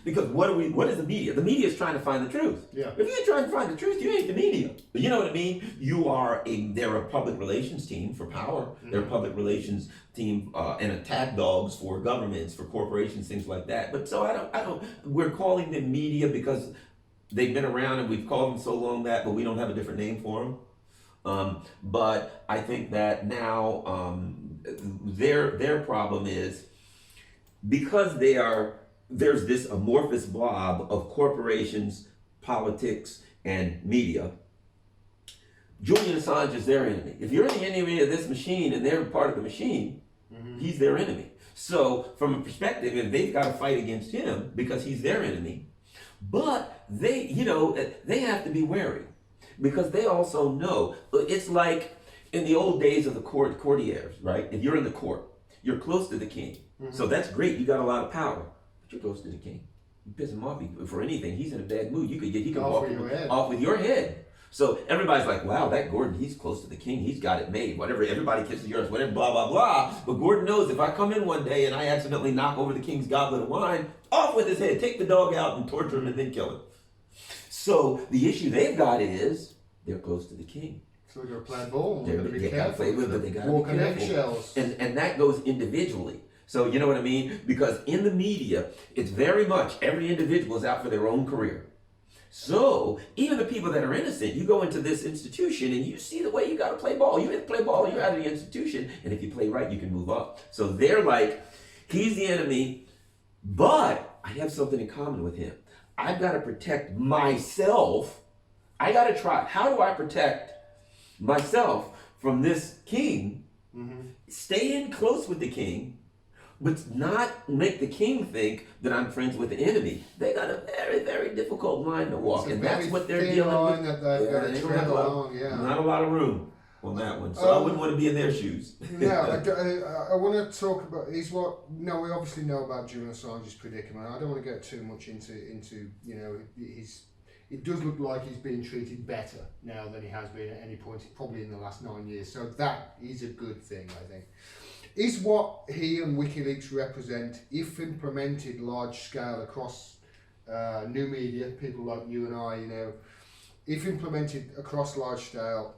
because what is the media? The media is trying to find the truth. Yeah. If you're trying to find the truth, you ain't the media. You know what I mean? They're a public relations team for power. Mm-hmm. They're a public relations team and attack dogs for governments, for corporations, things like that. But so we're calling them media because they've been around and we've called them so long but we don't have a different name for them. But I think that now their problem is because there's this amorphous blob of corporations, politics, and media. Julian Assange is their enemy. If you're the enemy of this machine and they're part of the machine, mm-hmm. he's their enemy. So from a perspective, if they've got to fight against him because he's their enemy, but they have to be wary. Because they also know, it's like in the old days of the courtiers, right? If you're in the court, you're close to the king. Mm-hmm. So that's great, you got a lot of power, but you're close to the king. You piss him off for anything, he's in a bad mood. You can walk off with your head. So everybody's like, wow, that Gordon, he's close to the king, he's got it made. Whatever, everybody kisses yours, whatever, blah, blah, blah. But Gordon knows if I come in one day and I accidentally knock over the king's goblet of wine, off with his head, take the dog out and torture him and then kill him. So the issue they've got is they're close to the king. So they're playing ball. They got to play with, but they got to walk be careful. eggshells. And that goes individually. So you know what I mean? Because in the media, it's very much every individual is out for their own career. So even the people that are innocent, you go into this institution and you see the way you got to play ball. You have to play ball, you're out of the institution. And if you play right, you can move up. So they're like, he's the enemy, but I have something in common with him. I've got to protect myself. I got to try. How do I protect myself from this king? Mm-hmm. Stay in close with the king, but not make the king think that I'm friends with the enemy. They got a very, very difficult line to walk, and that's what they're dealing with. That they've got to tread along, not a lot of room. on that one. So I wouldn't want to be in their shoes. No, I want to talk about we obviously know about Julian Assange's predicament. I don't want to get too much into it does look like he's being treated better now than he has been at any point, probably in the last 9 years. So that is a good thing, I think. Is what he and WikiLeaks represent, if implemented large scale across new media, people like you and I, if implemented across large scale,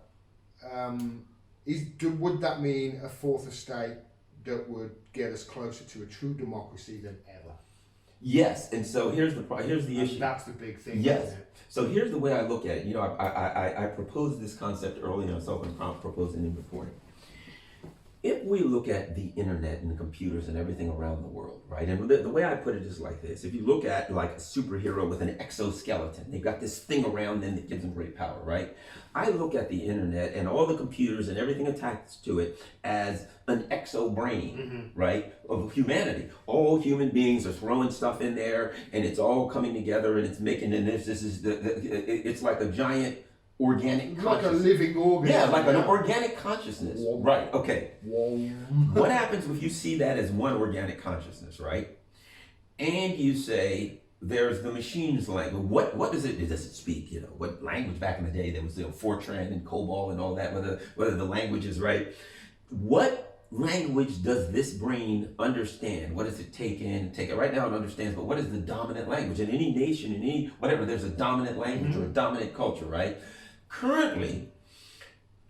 would that mean a fourth estate that would get us closer to a true democracy than ever? Yes, and so here's the issue. That's the big thing. Yes. Isn't it? So here's the way I look at it. I proposed this concept earlier. I was talking about proposing it before. If we look at the internet and the computers and everything around the world, right? And the way I put it is like this. If you look at like a superhero with an exoskeleton, they've got this thing around them that gives them great power, right? I look at the internet and all the computers and everything attached to it as an exo brain, right, of humanity. All human beings are throwing stuff in there, and it's all coming together, and it's making, and this is it's like a giant organic like a living organism. Yeah, like an organic consciousness. Whoa. Right, okay. Whoa. What happens if you see that as one organic consciousness, right? And you say, there's the machine's language. What does it speak? What language back in the day? There was Fortran and COBOL and all that, whether the language is right. What language does this brain understand? What does it take in? Right now it understands, but what is the dominant language? In any nation, in any whatever, there's a dominant language or a dominant culture, right? Currently,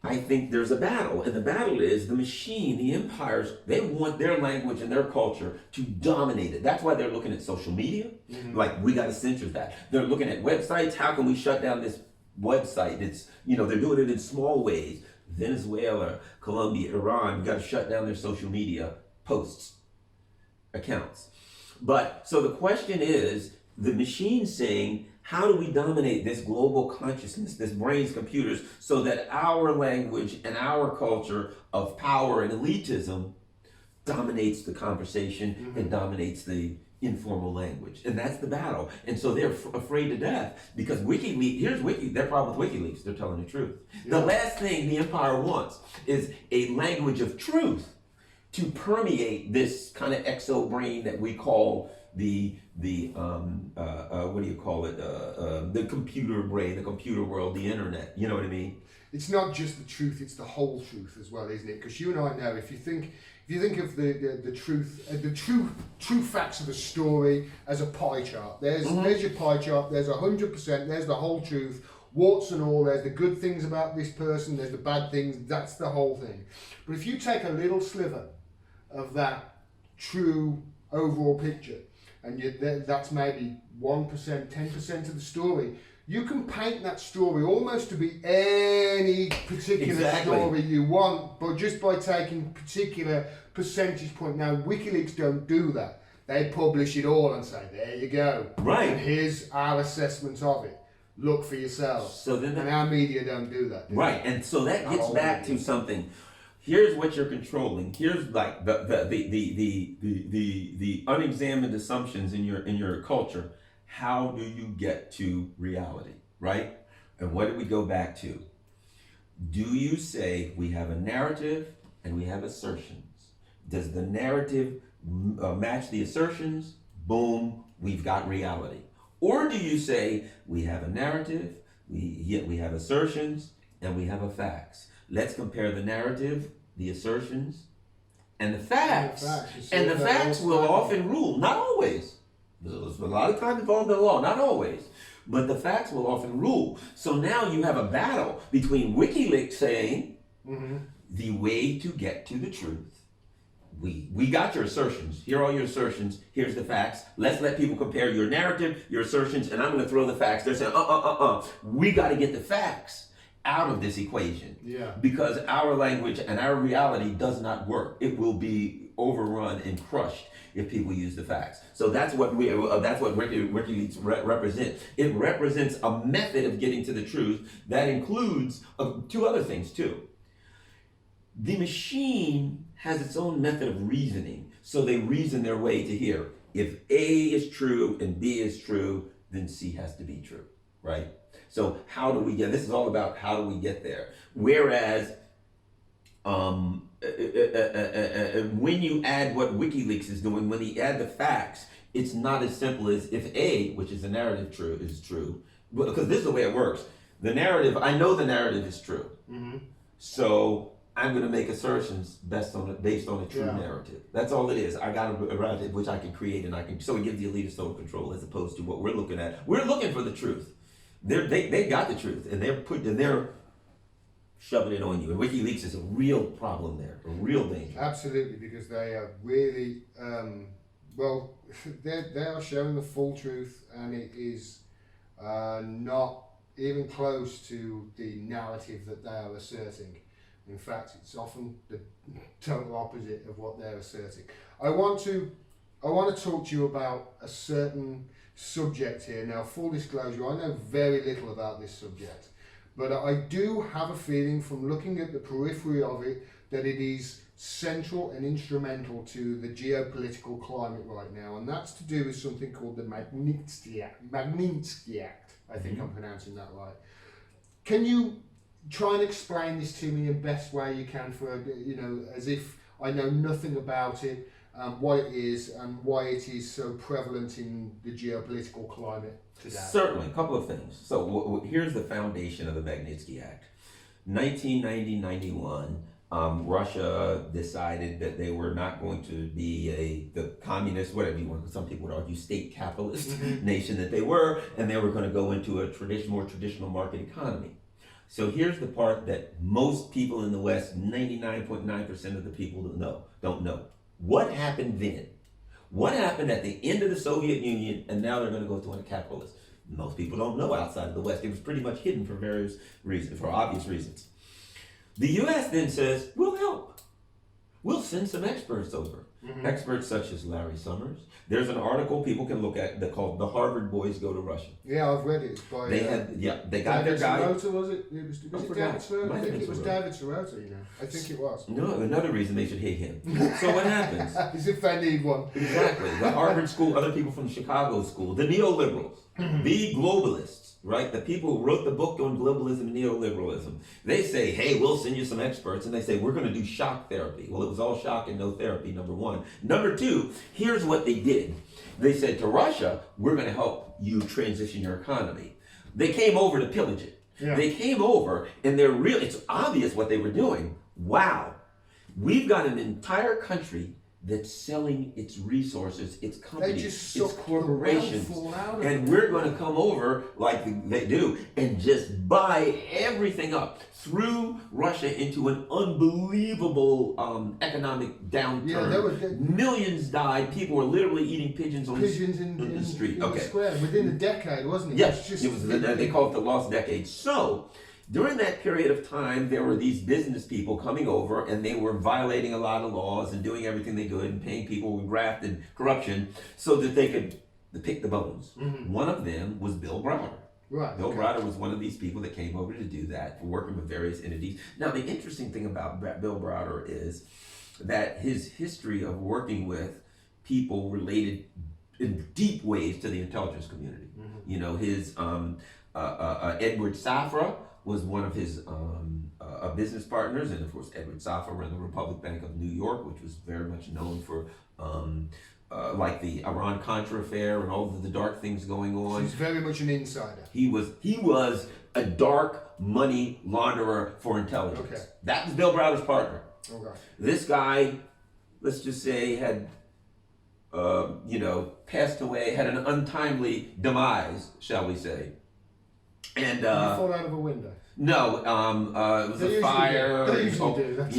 I think there's a battle, and the battle is the machine, the empires, they want their language and their culture to dominate it. That's why they're looking at social media. Like, we got to censor that. They're looking at websites. How can we shut down this website? It's, they're doing it in small ways. Venezuela, Colombia, Iran, got to shut down their social media posts, accounts. But, so the question is, the machine saying, how do we dominate this global consciousness, this brain's computers, so that our language and our culture of power and elitism dominates the conversation and dominates the informal language? And that's the battle. And so they're afraid to death because WikiLeaks, their problem with WikiLeaks, they're telling the truth. The last thing the empire wants is a language of truth to permeate this kind of exo brain that we call the computer brain, the computer world, the internet. You know what I mean? It's not just the truth; it's the whole truth as well, isn't it? Because you and I know, if you think of the truth, the true facts of a story as a pie chart. There's your pie chart. There's 100%. There's the whole truth, warts and all. There's the good things about this person. There's the bad things. That's the whole thing. But if you take a little sliver of that true overall picture, and that's maybe 1%, 10% of the story, you can paint that story almost to be any particular story you want, but just by taking particular percentage point. Now, WikiLeaks don't do that. They publish it all and say, there you go. Right. And here's our assessment of it. Look for yourself. So then and our media don't do that. Right. And so that gets back to something. Here's what you're controlling. Here's like the unexamined assumptions in your culture. How do you get to reality, right? And what do we go back to? Do you say we have a narrative and we have assertions? Does the narrative match the assertions? Boom, we've got reality. Or do you say we have a narrative, we have assertions, and we have a facts? Let's compare the narrative, the assertions, and the facts. And the facts will often rule, not always. There's a lot of times involved in the law, not always. But the facts will often rule. So now you have a battle between WikiLeaks saying the way to get to the truth. We got your assertions. Here are all your assertions. Here's the facts. Let's let people compare your narrative, your assertions, and I'm going to throw the facts. They're saying, we got to get the facts out of this equation. Yeah. Because our language and our reality does not work. It will be overrun and crushed if people use the facts. So that's what WikiLeaks represents. It represents a method of getting to the truth that includes two other things too. The machine has its own method of reasoning. So they reason their way to here. If A is true and B is true, then C has to be true, right? So how do we get, this is all about how do we get there. Whereas when you add what WikiLeaks is doing, when you add the facts, it's not as simple as if A, which is the narrative true, is true, because this is the way it works. The narrative, I know the narrative is true, so I'm going to make assertions based on a true narrative. That's all it is. I got a narrative which I can create, and so it gives the elitist total control, as opposed to what we're looking at. We're looking for the truth. They got the truth, and they're shoving it on you. And WikiLeaks is a real problem there, a real danger. Absolutely, because they are really they are showing the full truth, and it is not even close to the narrative that they are asserting. In fact, it's often the total opposite of what they're asserting. I want to talk to you about a certain subject here. Now, full disclosure, I know very little about this subject, but I do have a feeling from looking at the periphery of it that it is central and instrumental to the geopolitical climate right now, and that's to do with something called the Magnitsky Act. I think I'm pronouncing that right. Can you try and explain this to me in the best way you can, for as if I know nothing about it, what it is and why it is so prevalent in the geopolitical climate today? Certainly, a couple of things. So here's the foundation of the Magnitsky Act. 1990-91, Russia decided that they were not going to be the communist, whatever you want, some people would argue state capitalist nation that they were, and they were going to go into a more traditional market economy. So here's the part that most people in the West, 99.9% of the people don't know. What happened then? What happened at the end of the Soviet Union, and now they're going to go to a capitalist? Most people don't know outside of the West. It was pretty much hidden for various reasons, for obvious reasons. The U.S. then says, we'll help. We'll send some experts over. Experts such as Larry Summers. There's an article people can look at called "The Harvard Boys Go to Russia." Yeah, I've read it. It's by, they got their guy. Sirota, was it? Was it David Sirota? I think it was David Sirota. I think it was. No, another reason they should hate him. So what happens? As if they need one. Exactly. The Harvard School, other people from Chicago School, the neoliberals, the globalists. Right, the people who wrote the book on globalism and neoliberalism, they say, hey, we'll send you some experts, and they say, we're going to do shock therapy. Well, it was all shock and no therapy, number one. Number two, here's what they did. They said to Russia, we're going to help you transition your economy. They came over to pillage it. Yeah. They came over, and it's obvious what they were doing. Wow, we've got an entire country that's selling its resources, its companies, its corporations, and we're going to come over like they do and just buy everything up, threw Russia into an unbelievable economic downturn. Yeah, millions died. People were literally eating pigeons in the street. In the square within a decade, wasn't it? Yes, they call it the lost decade. So during that period of time, there were these business people coming over, and they were violating a lot of laws and doing everything they could and paying people with graft and corruption so that they could pick the bones. One of them was Bill Browder. Right. Bill Browder was one of these people that came over to do that, working with various entities. Now, the interesting thing about Bill Browder is that his history of working with people related in deep ways to the intelligence community. His Edward Safra was one of his business partners, and of course Edward Safra ran the Republic Bank of New York, which was very much known for like the Iran-Contra affair and all of the dark things going on. So he's very much an insider. He was a dark money launderer for intelligence. Okay. That was Bill Browder's partner. Okay. This guy, let's just say, had passed away, had an untimely demise, shall we say. And he fall out of a window. No, it was a fire. They usually do. That's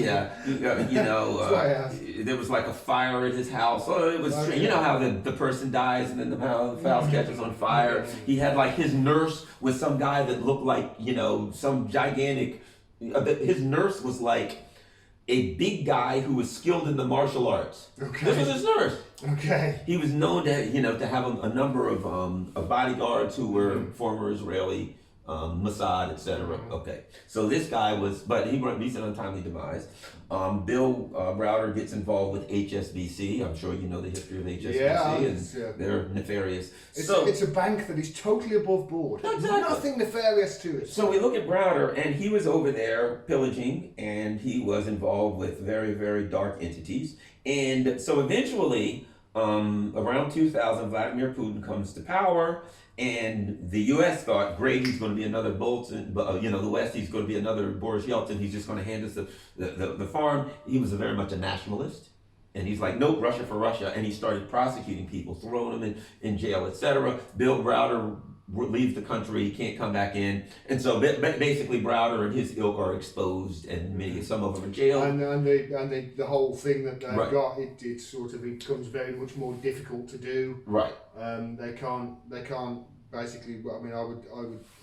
There was like a fire at his house. So it was, you know how the person dies and then the house catches on fire. He had like his nurse was some guy that looked like, some gigantic, his nurse was like a big guy who was skilled in the martial arts. Okay. This was his nurse. Okay. He was known to have a number of bodyguards who were former Israeli Mossad, etc. Okay, so this guy was, but he's an untimely demise. Bill Browder gets involved with HSBC. I'm sure you know the history of HSBC, and they're nefarious. It's a bank that is totally above board. Exactly. Nothing nefarious to it. So we look at Browder, and he was over there pillaging, and he was involved with very, very dark entities. And so eventually, around 2000, Vladimir Putin comes to power, and the U.S. thought, great, he's going to be another Bolton, but the West, he's going to be another Boris Yeltsin. He's just going to hand us the farm. He was very much a nationalist, and he's like, nope, Russia for Russia, and he started prosecuting people, throwing them in jail, etc. Bill Browder leaves the country, he can't come back in, and so basically Browder and his ilk are exposed, and some of them are jailed. And the whole thing that they've got, it sort of becomes very much more difficult to do. Right. They can't basically. I mean,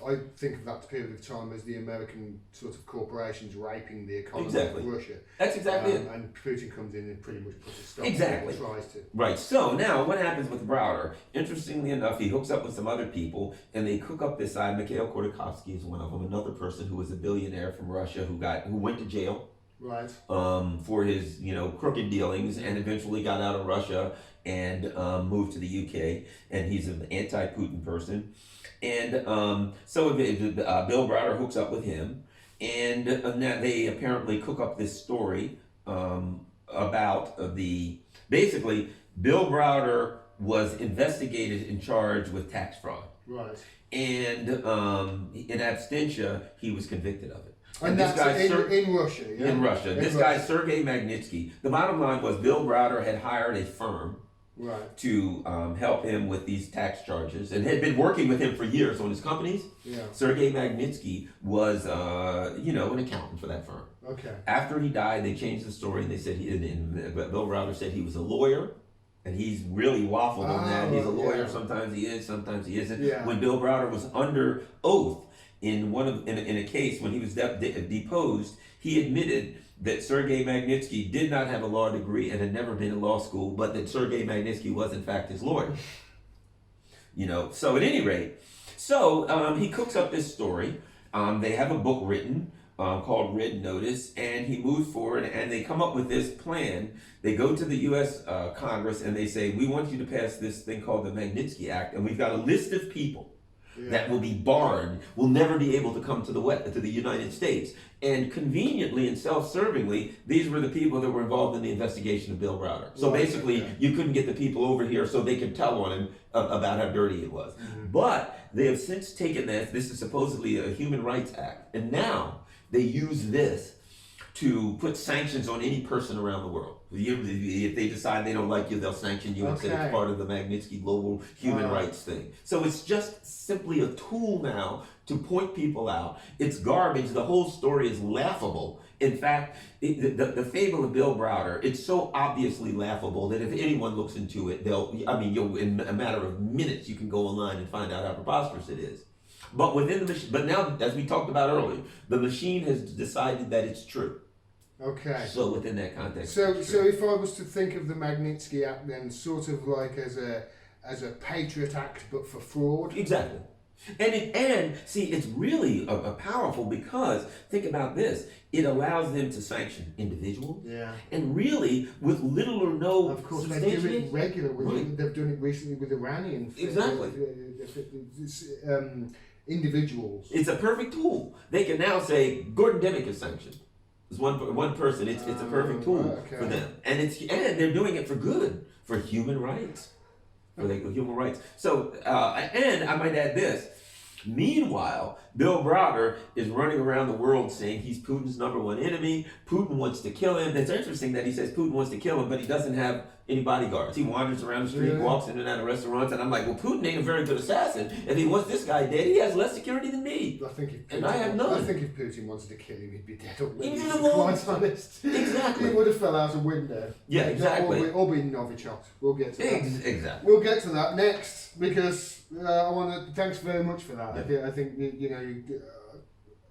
I think of that period of time as the American sort of corporations raping the economy of Russia. That's exactly it. And Putin comes in and pretty much puts a stop. Exactly. Tries to. Right. So now, what happens with Browder? Interestingly enough, he hooks up with some other people, and they cook up this side. Mikhail Khodorkovsky is one of them. Another person who was a billionaire from Russia who went to jail. Right. For his crooked dealings, and eventually got out of Russia and moved to the UK, and he's an anti-Putin person. And so Bill Browder hooks up with him, and now they apparently cook up this story about basically Bill Browder was investigated and charged with tax fraud. Right. And in absentia, he was convicted of it. And that's in Russia, yeah? In Russia. This guy, Sergei Magnitsky. The bottom line was Bill Browder had hired a firm to help him with these tax charges, and had been working with him for years on his companies. Yeah. Sergei Magnitsky was, an accountant for that firm. Okay. After he died, they changed the story, and they said Bill Browder said he was a lawyer. And he's really waffled on that. He's a lawyer. Sometimes he is, sometimes he isn't. Yeah. When Bill Browder was under oath in a case when he was deposed, he admitted that Sergei Magnitsky did not have a law degree and had never been in law school, but that Sergei Magnitsky was in fact his lawyer. So at any rate, he cooks up this story. They have a book written called Red Notice, and he moves forward, and they come up with this plan. They go to the U.S. Congress, and they say, we want you to pass this thing called the Magnitsky Act, and we've got a list of people that will be barred, will never be able to come to the United States. And conveniently and self-servingly, these were the people that were involved in the investigation of Bill Browder. So basically, you couldn't get the people over here so they could tell on him about how dirty it was. Mm-hmm. But they have since taken this is supposedly a Human Rights Act, and now they use this to put sanctions on any person around the world. If they decide they don't like you, they'll sanction you and say it's part of the Magnitsky global human rights thing. So it's just simply a tool now to point people out. It's garbage. The whole story is laughable. In fact, the fable of Bill Browder, it's so obviously laughable that if anyone looks into it, you'll in a matter of minutes, you can go online and find out how preposterous it is. But within the machine, but now, as we talked about earlier, the machine has decided that it's true. Okay. So within that context. So if I was to think of the Magnitsky Act, then sort of like as a Patriot Act, but for fraud. Exactly. And see, it's really a powerful, because think about this: it allows them to sanction individuals. Yeah. And really, with little or no. Of course, they do it regularly. Right. They've done it recently with Iranian. Exactly. Individuals. It's a perfect tool. They can now say Gordon Dimmack is sanctioned. It's one person. It's a perfect tool for them, and they're doing it for good, for human rights, for human rights. So and I might add this. Meanwhile, Bill Browder is running around the world saying he's Putin's number one enemy. Putin wants to kill him. It's interesting that he says Putin wants to kill him, but he doesn't have any bodyguards. He wanders around the street, walks in and out of restaurants, and I'm like, well, Putin ain't a very good assassin. If he wants this guy dead, he has less security than me. I have none. I think if Putin wanted to kill him, he'd be dead already. He'd be quite honest. Exactly. He would have fell out a window. Yeah, exactly. Or been Novichok. We'll get to that. Exactly. We'll get to that next, because I want to. Thanks very much for that. Yeah. I think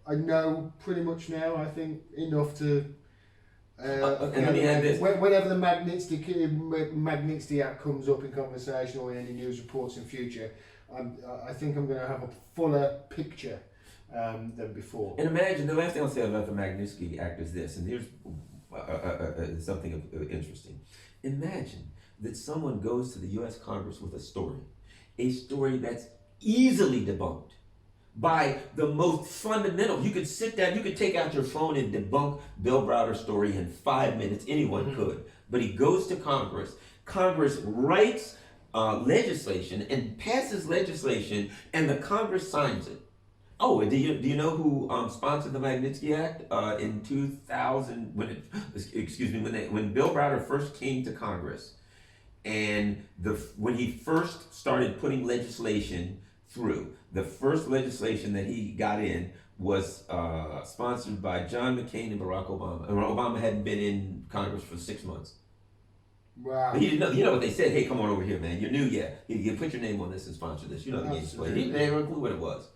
I know pretty much now. I think enough to. And let me add this. Whenever the Magnitsky Act comes up in conversation or in any news reports in future, I think I'm going to have a fuller picture than before. And imagine, the last thing I'll say about the Magnitsky Act is this, and here's something interesting. Imagine that someone goes to the U.S. Congress with a story that's easily debunked by the most fundamental. You could sit down, you could take out your phone and debunk Bill Browder's story in 5 minutes. Anyone could. But he goes to Congress. Congress writes legislation and passes legislation, and the Congress signs it. Oh, do you know who sponsored the Magnitsky Act in 2000? When Bill Browder first came to Congress, and when he first started putting legislation through, the first legislation that he got in was sponsored by John McCain and Barack Obama. And Obama hadn't been in Congress for 6 months. Wow. But he didn't know. You know what they said? Hey, come on over here, man. You're new, yeah. You put your name on this and sponsor this. You know the game's played. He didn't have a clue what it was.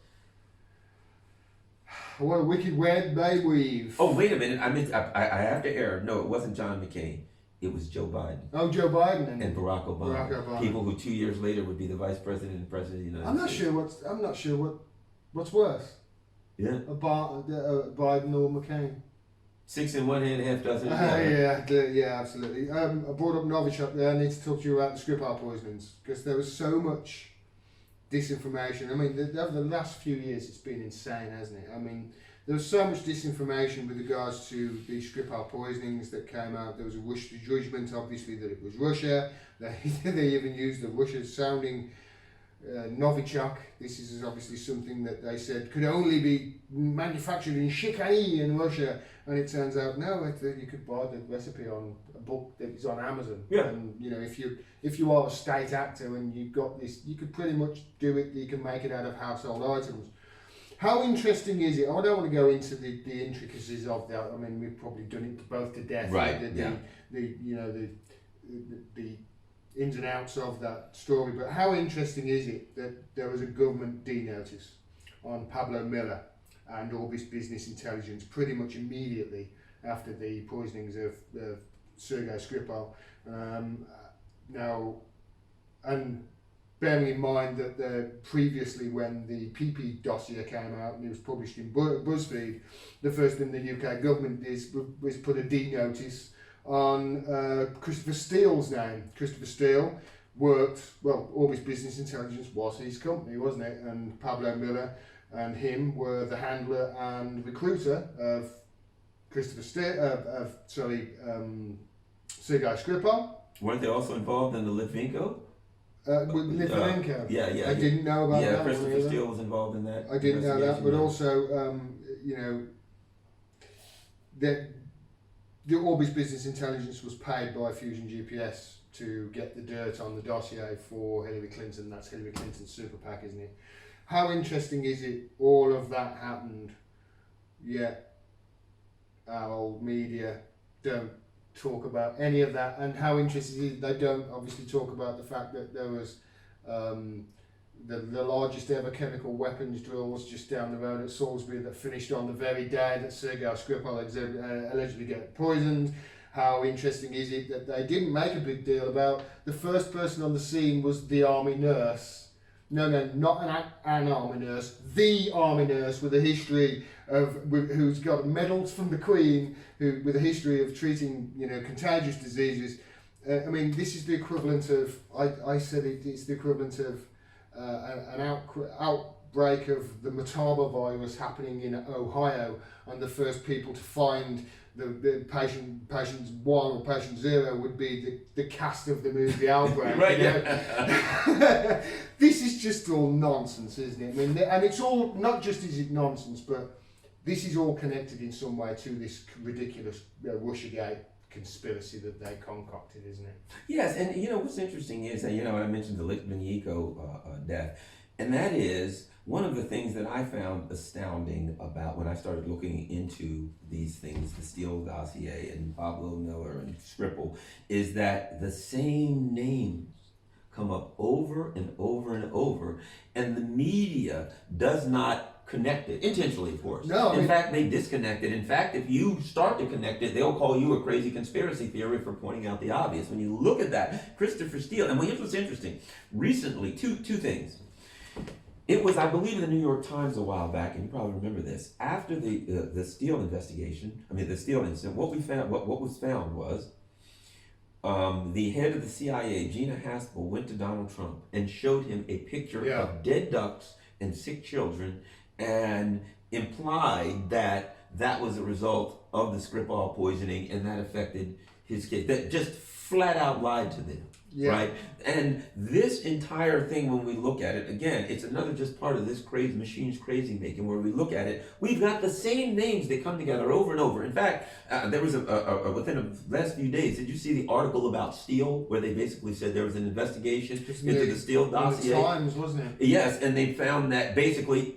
What a wicked web they weave. Oh, wait a minute. I have to err. No, it wasn't John McCain. It was Joe Biden. Oh, Joe Biden and Barack Obama. Barack Obama. People who 2 years later would be the vice president and president of the United States. I'm not sure what's worse. Yeah. Biden or McCain. 6 in one hand, half dozen in the other. Yeah, absolutely. I brought up Novichok there. I need to talk to you about the Skripal poisonings because there was so much disinformation. I mean, over the last few years, it's been insane, hasn't it? I mean, there was so much disinformation with regards to the Skripal poisonings that came out. There was a judgment, obviously, that it was Russia. They even used the Russia-sounding Novichok. This is obviously something that they said could only be manufactured in Chicago in Russia, and it turns out no. You could buy the recipe on a book that is on Amazon. Yeah. And you know, if you are a state actor and you've got this, you could pretty much do it. You can make it out of household items. How interesting is it? I don't want to go into the intricacies of that. I mean, we've probably done it both to death. Right. The ins and outs of that story. But how interesting is it that there was a government D-notice on Pablo Miller and Orbis Business Intelligence pretty much immediately after the poisonings of Sergei Skripal. Now, and bearing in mind that previously when the PP dossier came out and it was published in BuzzFeed, the first thing the UK government did was put a D-notice on Christopher Steele's name. Christopher Steele worked, Orbis Business Intelligence was his company, wasn't it? And Pablo Miller and him were the handler and recruiter of Christopher Steele, Sergei Skripal. Weren't they also involved in the Litvinenko? With Litvinenko. Yeah. I didn't know about that. Yeah, Christopher Steele was involved in that. I didn't know that, but also, the Orbis Business Intelligence was paid by Fusion GPS to get the dirt on the dossier for Hillary Clinton. That's Hillary Clinton's super PAC, isn't it? How interesting is it all of that happened, yet our old media don't talk about any of that, and how interesting is it they don't obviously talk about the fact that there was the largest ever chemical weapons drills just down the road at Salisbury that finished on the very day that Sergei Skripal allegedly got poisoned. How interesting is it that they didn't make a big deal about the first person on the scene was the army nurse. No, not an army nurse, the army nurse with a history who's got medals from the Queen, with a history of treating contagious diseases. I mean, this is the equivalent of it's the equivalent of an outbreak of the Mataba virus happening in Ohio, and the first people to find the patient 1 or patient 0 would be the cast of the movie Outbreak. Right. Yeah. This is just all nonsense, isn't it? I mean, and it's all not just is it nonsense, but this is all connected in some way to this ridiculous Russiagate conspiracy that they concocted, isn't it? Yes, and what's interesting is that I mentioned the Litvinenko death, and that is one of the things that I found astounding about when I started looking into these things, the Steele dossier and Pablo Miller and Skripal, is that the same names come up over and over and over, and the media does not connect it, intentionally of course. No, in fact, they disconnect it. In fact, if you start to connect it, they'll call you a crazy conspiracy theory for pointing out the obvious. When you look at that, Christopher Steele, and here's what's interesting. Recently, two things. It was, I believe, in the New York Times a while back, and you probably remember this. After the Steele investigation, the Steele incident, what was found was the head of the CIA, Gina Haspel, went to Donald Trump and showed him a picture of dead ducks and sick children, and implied that that was a result of the Skripal poisoning, and that affected his kids. That just flat out lied to them. Right? And this entire thing, when we look at it, again, it's another just part of this crazy machine's crazy making, where we look at it, we've got the same names that come together over and over. In fact, there was within the last few days, did you see the article about Steele, where they basically said there was an investigation into the Steele dossier? The Times, wasn't it? Yes, and they found that basically,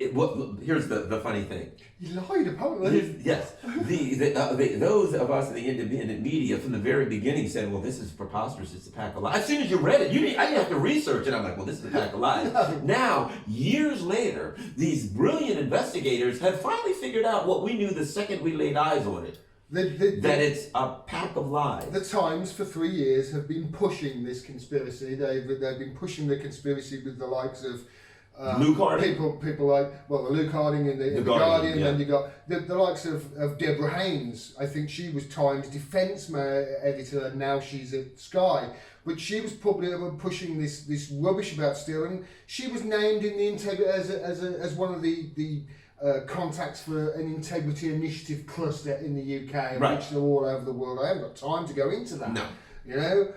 here's the funny thing. He lied, apparently. Yes. Those of us in the independent media from the very beginning said, well, this is preposterous, it's a pack of lies. As soon as you read it, I didn't have to research it. I'm like, well, this is a pack of lies. Now, years later, these brilliant investigators have finally figured out what we knew the second we laid eyes on it. That it's a pack of lies. The Times for 3 years have been pushing this conspiracy. They've been pushing the conspiracy with the likes of Luke Harding. People like, well, the Luke Harding in the Guardian, yeah. Then you got the likes of Deborah Haynes. I think she was Times defence editor, and now she's at Sky. But she was probably pushing this rubbish about Steele, and she was named in the as one of the contacts for an integrity initiative cluster in the UK, right, which are all over the world. I haven't got time to go into that. No. You know?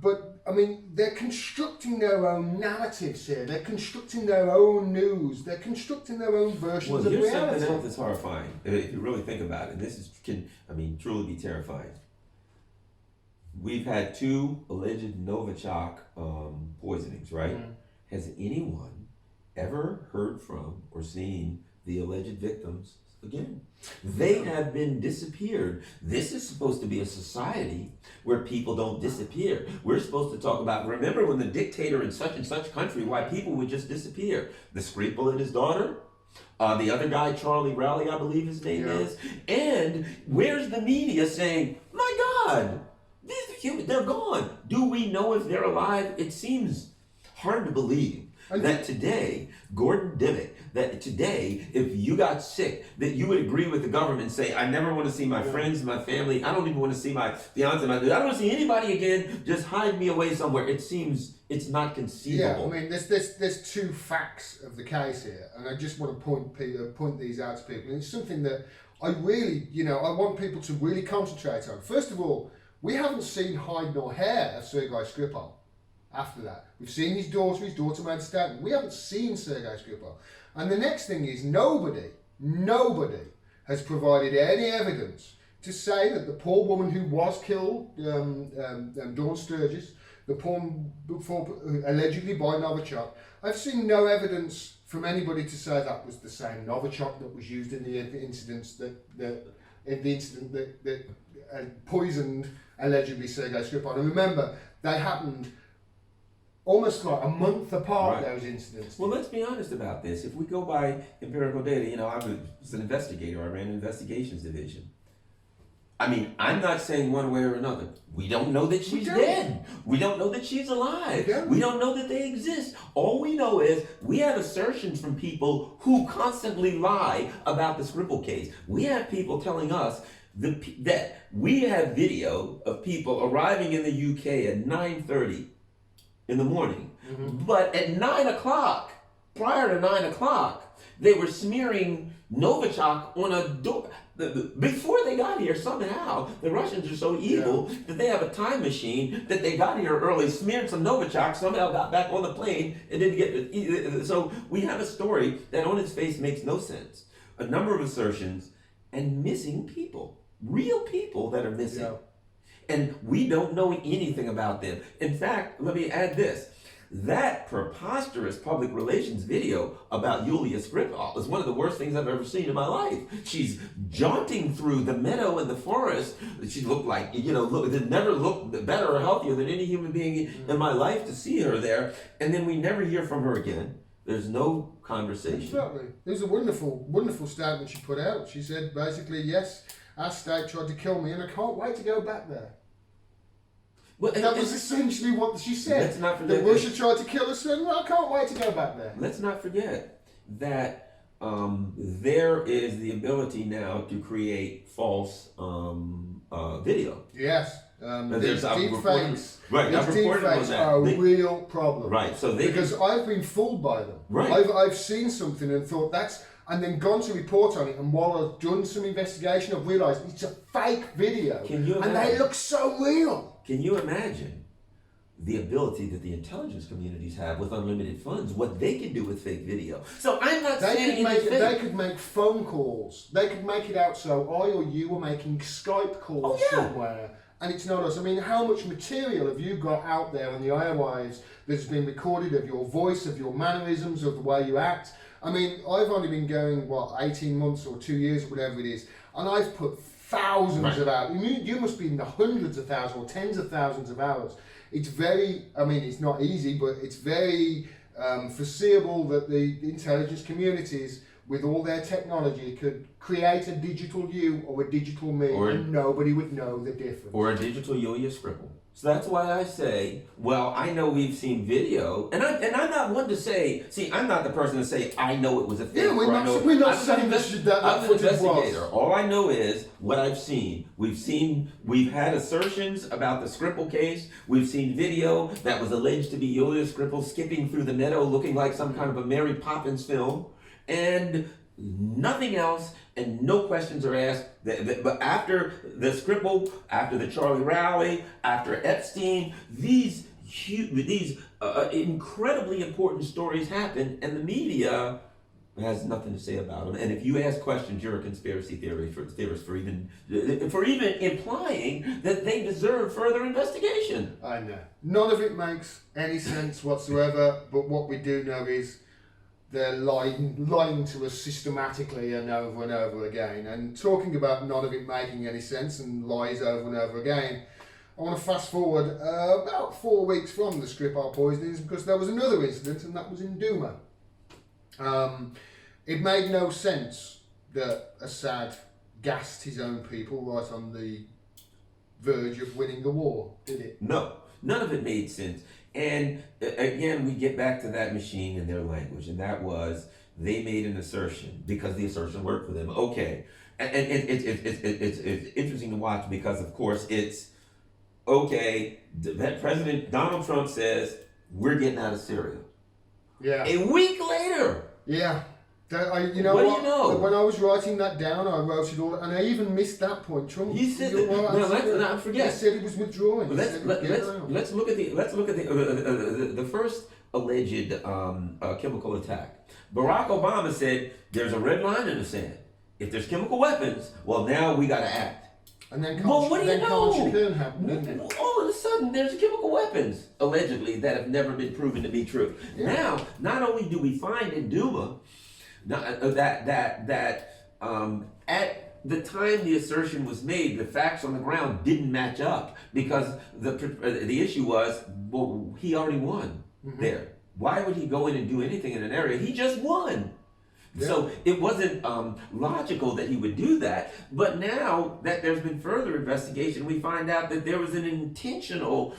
But I mean, they're constructing their own narratives here. They're constructing their own news. They're constructing their own versions of reality. Well, here's something else that's horrifying. If you really think about it, this can truly be terrifying. We've had 2 alleged Novichok poisonings, right? Mm. Has anyone ever heard from or seen the alleged victims again? They have been disappeared. This is supposed to be a society where people don't disappear. We're supposed to talk about, remember when the dictator in such and such country, why people would just disappear. The Skripal and his daughter, the other guy, Charlie Rowley, I believe his name is. And where's the media saying, my God, these are human, they're gone. Do we know if they're alive? It seems hard to believe that today, Gordon Dimmack, that today, if you got sick, that you would agree with the government and say, I never want to see my friends, my family, I don't even want to see my fiance, I don't want to see anybody again, just hide me away somewhere. It seems it's not conceivable. Yeah, I mean, there's 2 facts of the case here, and I just want to point these out to people. And it's something that I really, I want people to really concentrate on. First of all, we haven't seen hide nor hair of Sergei Skripal. After that, we've seen his daughter made a statement. We haven't seen Sergei Skripal. And the next thing is nobody has provided any evidence to say that the poor woman who was killed, Dawn Sturgis, allegedly by Novichok, I've seen no evidence from anybody to say that was the same Novichok that was used in the incident that poisoned allegedly Sergei Skripal. And remember, they happened almost like a month apart, those incidents. Well, let's be honest about this. If we go by empirical data, I was an investigator. I ran an investigations division. I mean, I'm not saying one way or another. We don't know that she's dead. We don't know that she's alive. We don't know that they exist. All we know is we have assertions from people who constantly lie about the Skripal case. We have people telling us that we have video of people arriving in the UK at 9:30 in the morning. Mm-hmm. But at 9 o'clock, prior to 9 o'clock, they were smearing Novichok on a door. Before they got here, somehow, the Russians are so evil that they have a time machine that they got here early, smeared some Novichok, somehow got back on the plane, and didn't get... So we have a story that on its face makes no sense. A number of assertions and missing people. Real people that are missing. Yeah. And we don't know anything about them. In fact, let me add this. That preposterous public relations video about Julia Skripal is one of the worst things I've ever seen in my life. She's jaunting through the meadow and the forest. She looked like, it never looked better or healthier than any human being in my life to see her there. And then we never hear from her again. There's no conversation. Exactly. There's a wonderful, wonderful statement she put out. She said, basically, yes, our state tried to kill me and I can't wait to go back there. Well, that was essentially what she said. Let's not forget that Russia tried to kill us, and I can't wait to go back there. Let's not forget that there is the ability now to create false video. Yes. These deep fakes, right? these deep fakes are a real problem. Right. So because I've been fooled by them. Right. I've seen something and thought that's, and then gone to report on it, and while I've done some investigation, I've realised it's a fake video. Can you imagine? And they look so real. Can you imagine the ability that the intelligence communities have with unlimited funds, what they can do with fake video? So I'm not saying they could make phone calls. They could make it out so I or you are making Skype calls somewhere, and it's not us. I mean, how much material have you got out there on the airwaves that's been recorded of your voice, of your mannerisms, of the way you act? I mean, I've only been going, 18 months or 2 years, whatever it is, and I've put thousands of hours. You must be in the hundreds of thousands or tens of thousands of hours. It's very, I mean, it's not easy, but it's very foreseeable that the intelligence communities, with all their technology, could create a digital you or a digital me, and nobody would know the difference. Or a digital Julia Scribble. So that's why I say, well, I know we've seen video, and I'm not one to say, I'm not the person to say I know it was a fake. Yeah, we're not saying that I'm an footage investigator. was. All I know is what I've seen. We've had assertions about the Skripal case. We've seen video that was alleged to be Julia Scribble skipping through the meadow looking like some kind of a Mary Poppins film, and nothing else, and no questions are asked. But after the Skripal, after the Charlie Rowley, after Epstein, these incredibly important stories happen, and the media has nothing to say about them. And if you ask questions, you're a conspiracy theorist for even implying that they deserve further investigation. I know. None of it makes any sense whatsoever, but what we do know is they're lying to us systematically and over again. And talking about none of it making any sense and lies over and over again, I want to fast forward about 4 weeks from the Skripal poisonings, because there was another incident, and that was in Duma. It made no sense that Assad gassed his own people right on the verge of winning the war, did it? No, none of it made sense. And again, we get back to that machine and their language, and that was, they made an assertion because the assertion worked for them. Okay, and it's interesting to watch, because of course it's okay. That President Donald Trump says we're getting out of Syria. Yeah. A week later. Yeah. What? Do you know? When I was writing that down, I wrote it all, and I even missed that point. Trump. He said that. No, let's forget. He said he was withdrawing. Let's look at the first alleged chemical attack. Barack Obama said there's a red line in the sand. If there's chemical weapons, well, now we got to act. And then what do you know? Happened, didn't it? All of a sudden, there's chemical weapons allegedly that have never been proven to be true. Yeah. Now, not only do we find in Duma that at the time the assertion was made, the facts on the ground didn't match up, because the issue was, well, he already won there. Why would he go in and do anything in an area? He just won. Yeah. So it wasn't logical that he would do that. But now that there's been further investigation, we find out that there was an intentional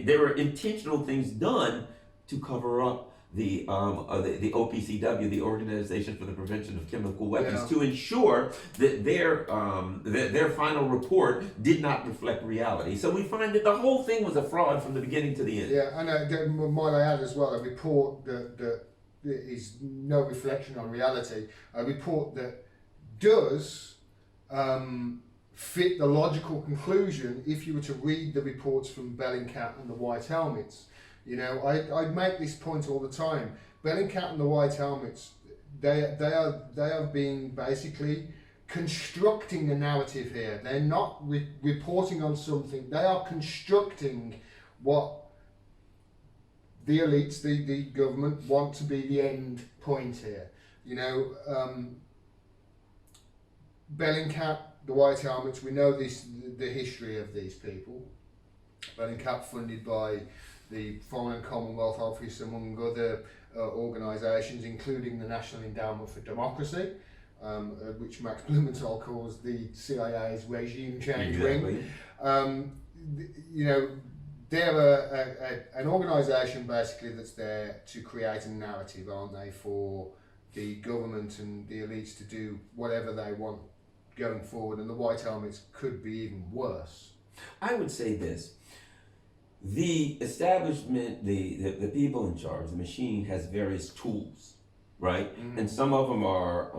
there were intentional things done to cover up the OPCW, the Organization for the Prevention of Chemical Weapons, to ensure that their final report did not reflect reality. So we find that the whole thing was a fraud from the beginning to the end. Yeah, and might I add as well, a report that is no reflection on reality, a report that does fit the logical conclusion if you were to read the reports from Bellingcat and the White Helmets. You know, I make this point all the time. Bellingcat and the White Helmets, they are being basically constructing a narrative here. They're not reporting on something. They are constructing what the elites, the government, want to be the end point here. You know, Bellingcat, the White Helmets, we know the history of these people. Bellingcat funded by the Foreign and Commonwealth Office, among other organisations, including the National Endowment for Democracy. which Max Blumenthal calls the CIA's regime change wing. You know, they're an organisation basically that's there to create a narrative, aren't they, for the government and the elites to do whatever they want going forward, and the white helmets could be even worse. I would say this. The establishment, the people in charge, the machine has various tools, right? And some of them are...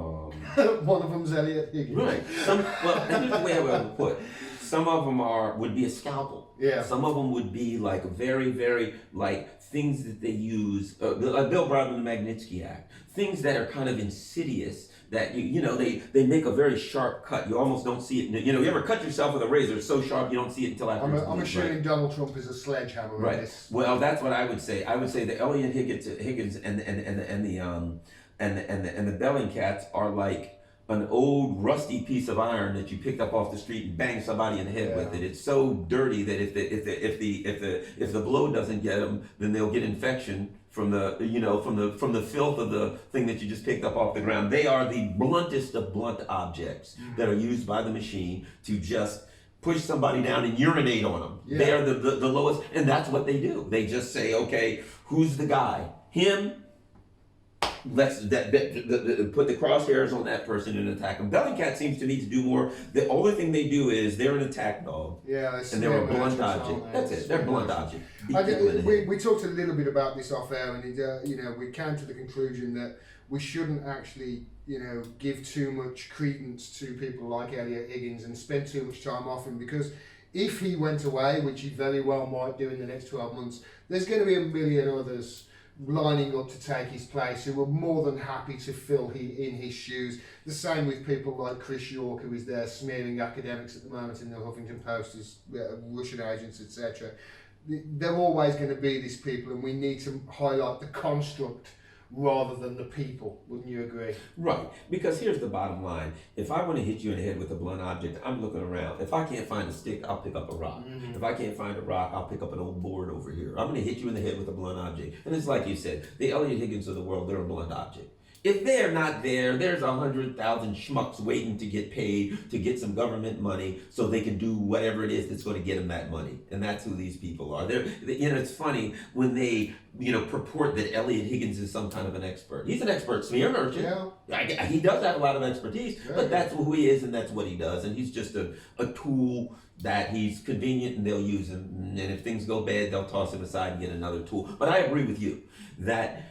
One of them's Elliot Higgins. Right. And here's the way I would put it. Some of them would be a scalpel. Yeah. Some of them would be like very, very, like things that they use, like Bill brought in the Magnitsky Act, things that are kind of insidious, that you know they make a very sharp cut. You almost don't see it. You know, you ever cut yourself with a razor? It's so sharp you don't see it until after. I'm assuming Donald Trump is a sledgehammer. Right. In this. Well, that's what I would say. I would say the Elliot Higgins and the Bellingcats are like an old rusty piece of iron that you picked up off the street and banged somebody in the head with it. It's so dirty that if the blow doesn't get them, then they'll get infection from the from the filth of the thing that you just picked up off the ground. They are the bluntest of blunt objects that are used by the machine to just push somebody down and urinate on them. Yeah. They are the lowest, and that's what they do. They just say, okay, who's the guy? Him. Let's put the crosshairs on that person and attack them. Bellingcat seems to me to do more. The only thing they do is they're an attack dog. Yeah, and they're a blunt object. That's it. They're a blunt object. We talked a little bit about this off air, and we came to the conclusion that we shouldn't actually give too much credence to people like Elliot Higgins and spend too much time off him, because if he went away, which he very well might do in the next 12 months, there's going to be a million others lining up to take his place who were more than happy to fill in his shoes. The same with people like Chris York, who is there smearing academics at the moment in the Huffington Post as Russian agents, etc. They're always going to be these people, and we need to highlight the construct rather than the people. Wouldn't you agree? Right, because here's the bottom line. If I want to hit you in the head with a blunt object, I'm looking around. If I can't find a stick, I'll pick up a rock. If I can't find a rock, I'll pick up an old board over here. I'm going to hit you in the head with a blunt object. And it's like you said, the Elliot Higgins of the world, they're a blunt object. If they're not there, there's 100,000 schmucks waiting to get paid to get some government money so they can do whatever it is that's going to get them that money. And that's who these people are. It's funny when they, purport that Elliot Higgins is some kind of an expert. He's an expert smear merchant. Yeah. He does have a lot of expertise, but that's who he is and that's what he does. And he's just a tool that he's convenient and they'll use him. And if things go bad, they'll toss him aside and get another tool. But I agree with you that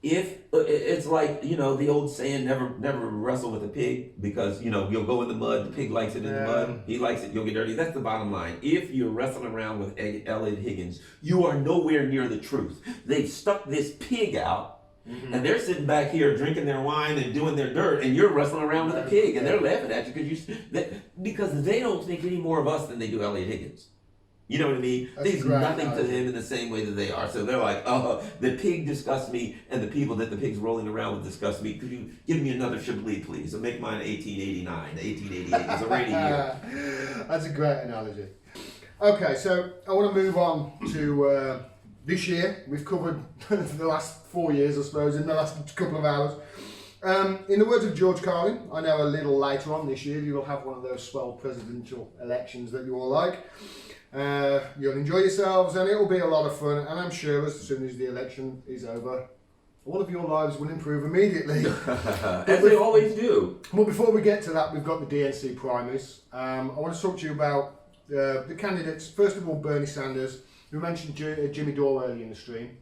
if it's like, the old saying, never wrestle with a pig, because, you'll go in the mud, the pig likes it in the mud, he likes it, you'll get dirty. That's the bottom line. If you're wrestling around with Elliot Higgins, you are nowhere near the truth. They've stuck this pig out, and they're sitting back here drinking their wine and doing their dirt, and you're wrestling around with a pig, and they're laughing at you because they don't think any more of us than they do Elliot Higgins. You know what I mean? There's nothing to them in the same way that they are. So they're like, the pig disgusts me, and the people that the pig's rolling around with disgust me. Could you give me another Chablis, please? And make mine 1889. 1888 is a rainy year. That's a great analogy. Okay, so I want to move on to this year. We've covered the last 4 years, I suppose, in the last couple of hours. In the words of George Carlin, I know a little later on this year you will have one of those swell presidential elections that you all like. You'll enjoy yourselves and it'll be a lot of fun, and I'm sure as soon as the election is over, all of your lives will improve immediately. As they always do. But before we get to that, we've got the DNC primaries. I want to talk to you about the candidates. First of all, Bernie Sanders. We mentioned Jimmy Dore earlier in the stream,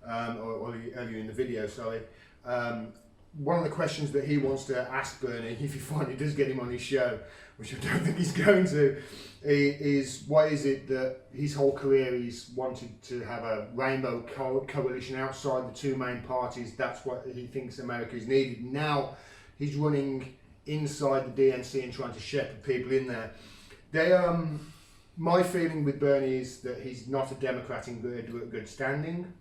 or earlier in the video, sorry. One of the questions that he wants to ask Bernie, if he finally does get him on his show, which I don't think he's going to, is why is it that his whole career he's wanted to have a rainbow coalition outside the two main parties? That's what he thinks America is needed. Now he's running inside the DNC and trying to shepherd people in there. My feeling with Bernie is that he's not a Democrat in good standing.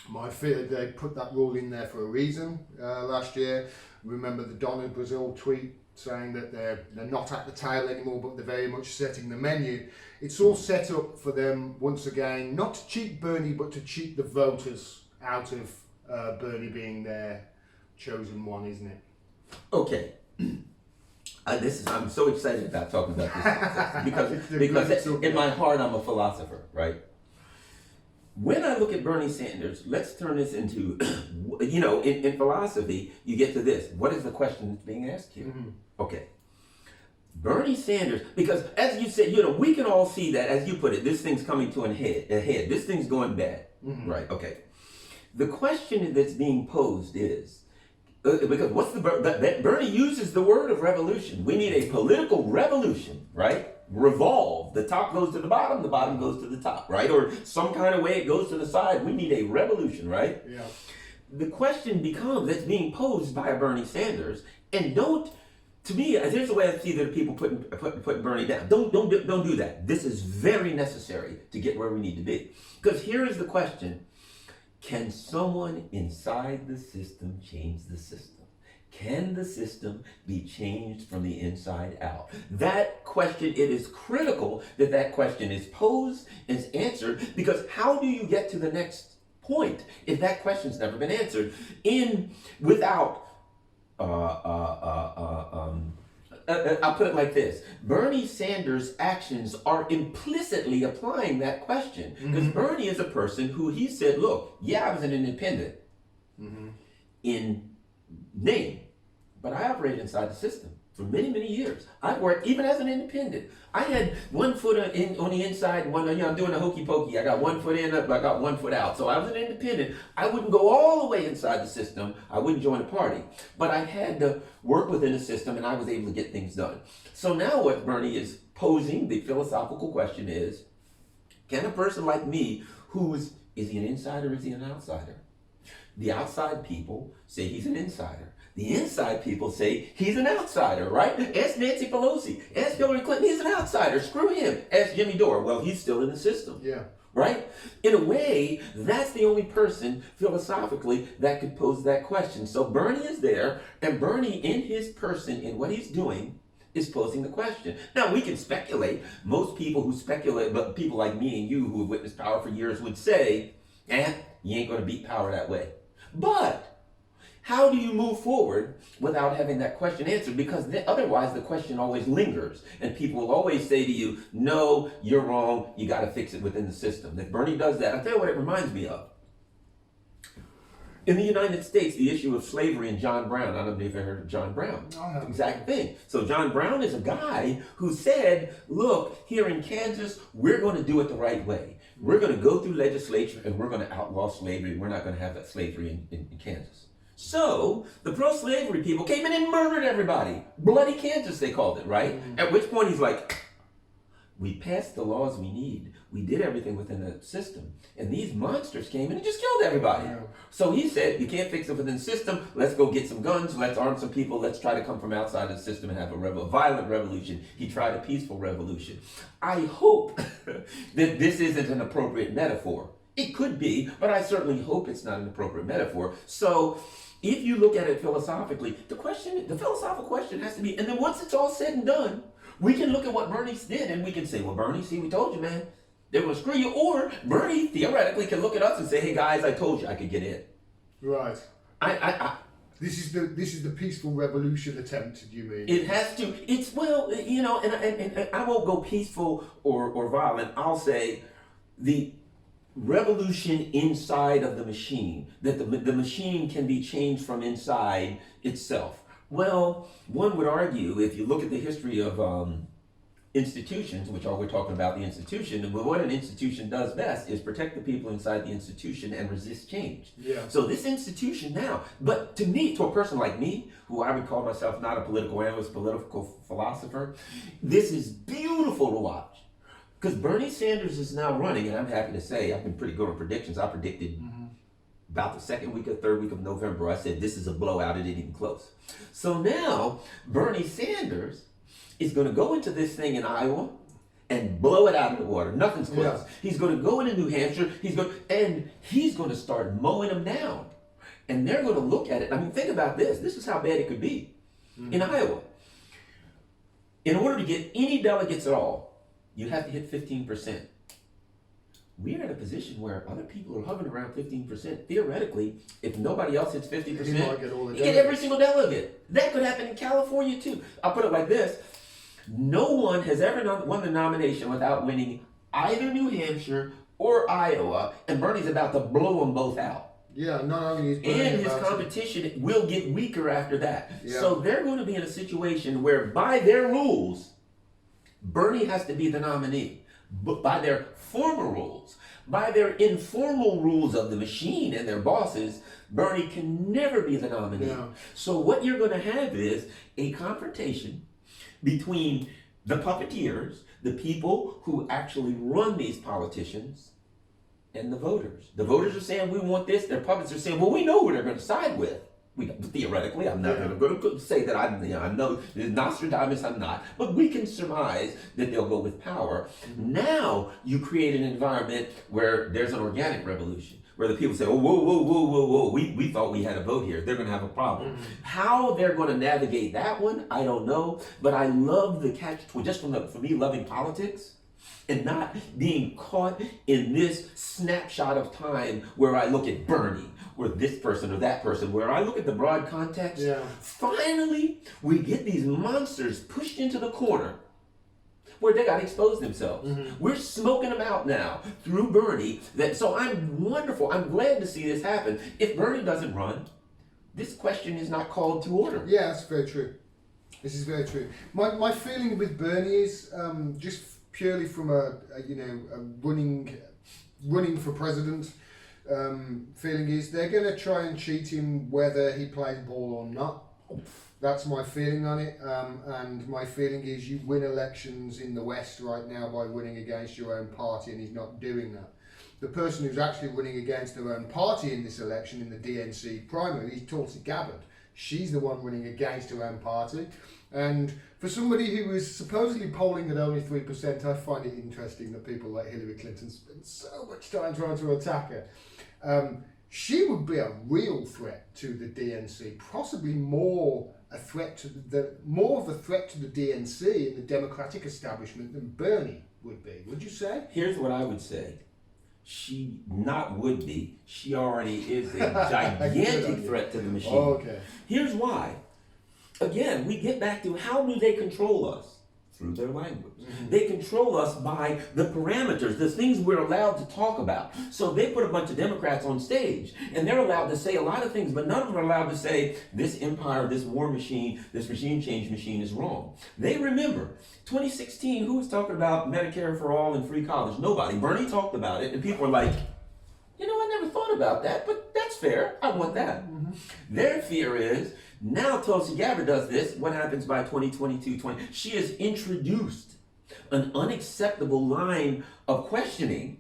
My fear they put that rule in there for a reason last year. Remember the Donna Brazil tweet saying that they're not at the tail anymore, but they're very much setting the menu. It's all set up for them, once again, not to cheat Bernie, but to cheat the voters out of Bernie being their chosen one, isn't it? Okay, I'm so excited about talking about this because in my heart I'm a philosopher, right? When I look at Bernie Sanders, let's turn this into, in philosophy, you get to this. What is the question that's being asked here? Mm-hmm. Okay. Bernie Sanders, because as you said, we can all see that, as you put it, this thing's coming to a head. This thing's going bad, mm-hmm. Right? Okay. The question that's being posed is, because Bernie uses the word of revolution. We need a political revolution, right? Revolve. The top goes to the bottom goes to the top, right? Or some kind of way it goes to the side. We need a revolution, right? Yeah. The question becomes, that's being posed by Bernie Sanders, and to me, here's the way I see that people putting Bernie down. Don't do that. This is very necessary to get where we need to be. Because here is the question. Can someone inside the system change the system? Can the system be changed from the inside out? That question, it is critical that question is posed, is answered, because how do you get to the next point if that question's never been answered without I'll put it like this. Bernie Sanders' actions are implicitly applying that question. Because mm-hmm. Bernie is a person who he said, look, I was an independent mm-hmm. in name, but I operated inside the system for many, many years. I worked even as an independent. I had 1 foot on the inside, I'm doing a hokey pokey. I got 1 foot in, I got 1 foot out. So I was an independent. I wouldn't go all the way inside the system. I wouldn't join a party. But I had to work within the system, and I was able to get things done. So now what Bernie is posing, the philosophical question is, can a person like me, is he an insider or is he an outsider? The outside people say he's an insider. The inside people say he's an outsider, right? Ask Nancy Pelosi. Ask Hillary Clinton. He's an outsider. Screw him. Ask Jimmy Dore. Well, he's still in the system. Yeah. Right? In a way, that's the only person philosophically that could pose that question. So Bernie is there, and Bernie in his person, in what he's doing, is posing the question. Now, we can speculate. Most people who speculate, but people like me and you who have witnessed power for years would say, you ain't going to beat power that way. But how do you move forward without having that question answered? Because otherwise the question always lingers, and people will always say to you, no, you're wrong, you got to fix it within the system. If Bernie does that, I'll tell you what it reminds me of. In the United States, the issue of slavery and John Brown, I don't know if you've ever heard of John Brown. Exact thing. So John Brown is a guy who said, look, here in Kansas, we're going to do it the right way. We're going to go through legislature and we're going to outlaw slavery. We're not going to have that slavery in Kansas. So the pro-slavery people came in and murdered everybody. Bloody Kansas, they called it, right? Mm-hmm. At which point he's like, we passed the laws we need. We did everything within the system. And these monsters came in and just killed everybody. Yeah. So he said, you can't fix it within the system. Let's go get some guns. Let's arm some people. Let's try to come from outside of the system and have a violent revolution. He tried a peaceful revolution. I hope that this isn't an appropriate metaphor. It could be, but I certainly hope it's not an appropriate metaphor. So if you look at it philosophically, the philosophical question has to be, and then once it's all said and done, we can look at what Bernie did and we can say, well, Bernie, see, we told you, man. They were going to screw you. Or Bernie theoretically can look at us and say, hey, guys, I told you I could get in. Right. This is the peaceful revolution attempted, you mean? It has to. It's, well, and I won't go peaceful or violent. I'll say the revolution inside of the machine, that the machine can be changed from inside itself. Well, one would argue, if you look at the history of institutions, which we're talking about the institution, and what an institution does best is protect the people inside the institution and resist change. Yeah. So this institution now, but to me, to a person like me, who I would call myself not a political analyst, political philosopher, this is beautiful to watch. Because Bernie Sanders is now running, and I'm happy to say, I've been pretty good on predictions. I predicted about the second week or third week of November, I said this is a blowout, it ain't even close. So now, Bernie Sanders is going to go into this thing in Iowa and blow it out of the water. Nothing's close. Yeah. He's going to go into New Hampshire, he's going to start mowing them down. And they're going to look at it. I mean, think about this. This is how bad it could be in Iowa. In order to get any delegates at all, you have to hit 15%. we're in a position where other people are hovering around 15%. Theoretically, if nobody else hits 50%, you get every single delegate. That could happen in California too. I'll put it like this. No one has ever won the nomination without winning either New Hampshire or Iowa, and Bernie's about to blow them both out. Yeah, not only is Bernie and his competition will get weaker after that. Yeah. So they're going to be in a situation where, by their rules, Bernie has to be the nominee. But by their former rules, by their informal rules of the machine and their bosses, Bernie can never be the nominee. Yeah. So what you're going to have is a confrontation between the puppeteers, the people who actually run these politicians, and the voters. The voters are saying, we want this. Their puppets are saying, well, we know who they're going to side with. Theoretically, I'm not going to say that I know Nostradamus, I'm not, but we can surmise that they'll go with power. Mm-hmm. Now you create an environment where there's an organic revolution, where the people say, oh, whoa, we thought we had a vote here. They're going to have a problem. Mm-hmm. How they're going to navigate that one, I don't know, but I love the catch, just for me loving politics, and not being caught in this snapshot of time where I look at Bernie or this person or that person, where I look at the broad context. Yeah. Finally, we get these monsters pushed into the corner where they got to expose themselves. Mm-hmm. We're smoking them out now through Bernie. So I'm wonderful. I'm glad to see this happen. If Bernie doesn't run, this question is not called to order. Yeah, that's very true. This is very true. My feeling with Bernie is just purely from a running for president feeling is they're going to try and cheat him whether he plays ball or not. That's my feeling on it. And my feeling is you win elections in the West right now by winning against your own party, and he's not doing that. The person who's actually winning against their own party in this election, in the DNC primary, is Tulsi Gabbard. She's the one winning against her own party. And for somebody who is supposedly polling at only 3%, I find it interesting that people like Hillary Clinton spend so much time trying to attack her. She would be a real threat to the DNC, possibly more of a threat to the DNC and the Democratic establishment than Bernie would be. Would you say? Here's what I would say. She already is a gigantic threat to the machine. Oh, okay. Here's why. Again, we get back to how do they control us? Through their language. Mm-hmm. They control us by the parameters, the things we're allowed to talk about. So they put a bunch of Democrats on stage, and they're allowed to say a lot of things, but none of them are allowed to say this empire, this war machine, this regime change machine is wrong. They remember 2016, who was talking about Medicare for all and free college? Nobody. Bernie talked about it, and people were like, I never thought about that, but that's fair. I want that. Mm-hmm. Their fear is, now Tulsi Gabbard does this. What happens by 2022? She has introduced an unacceptable line of questioning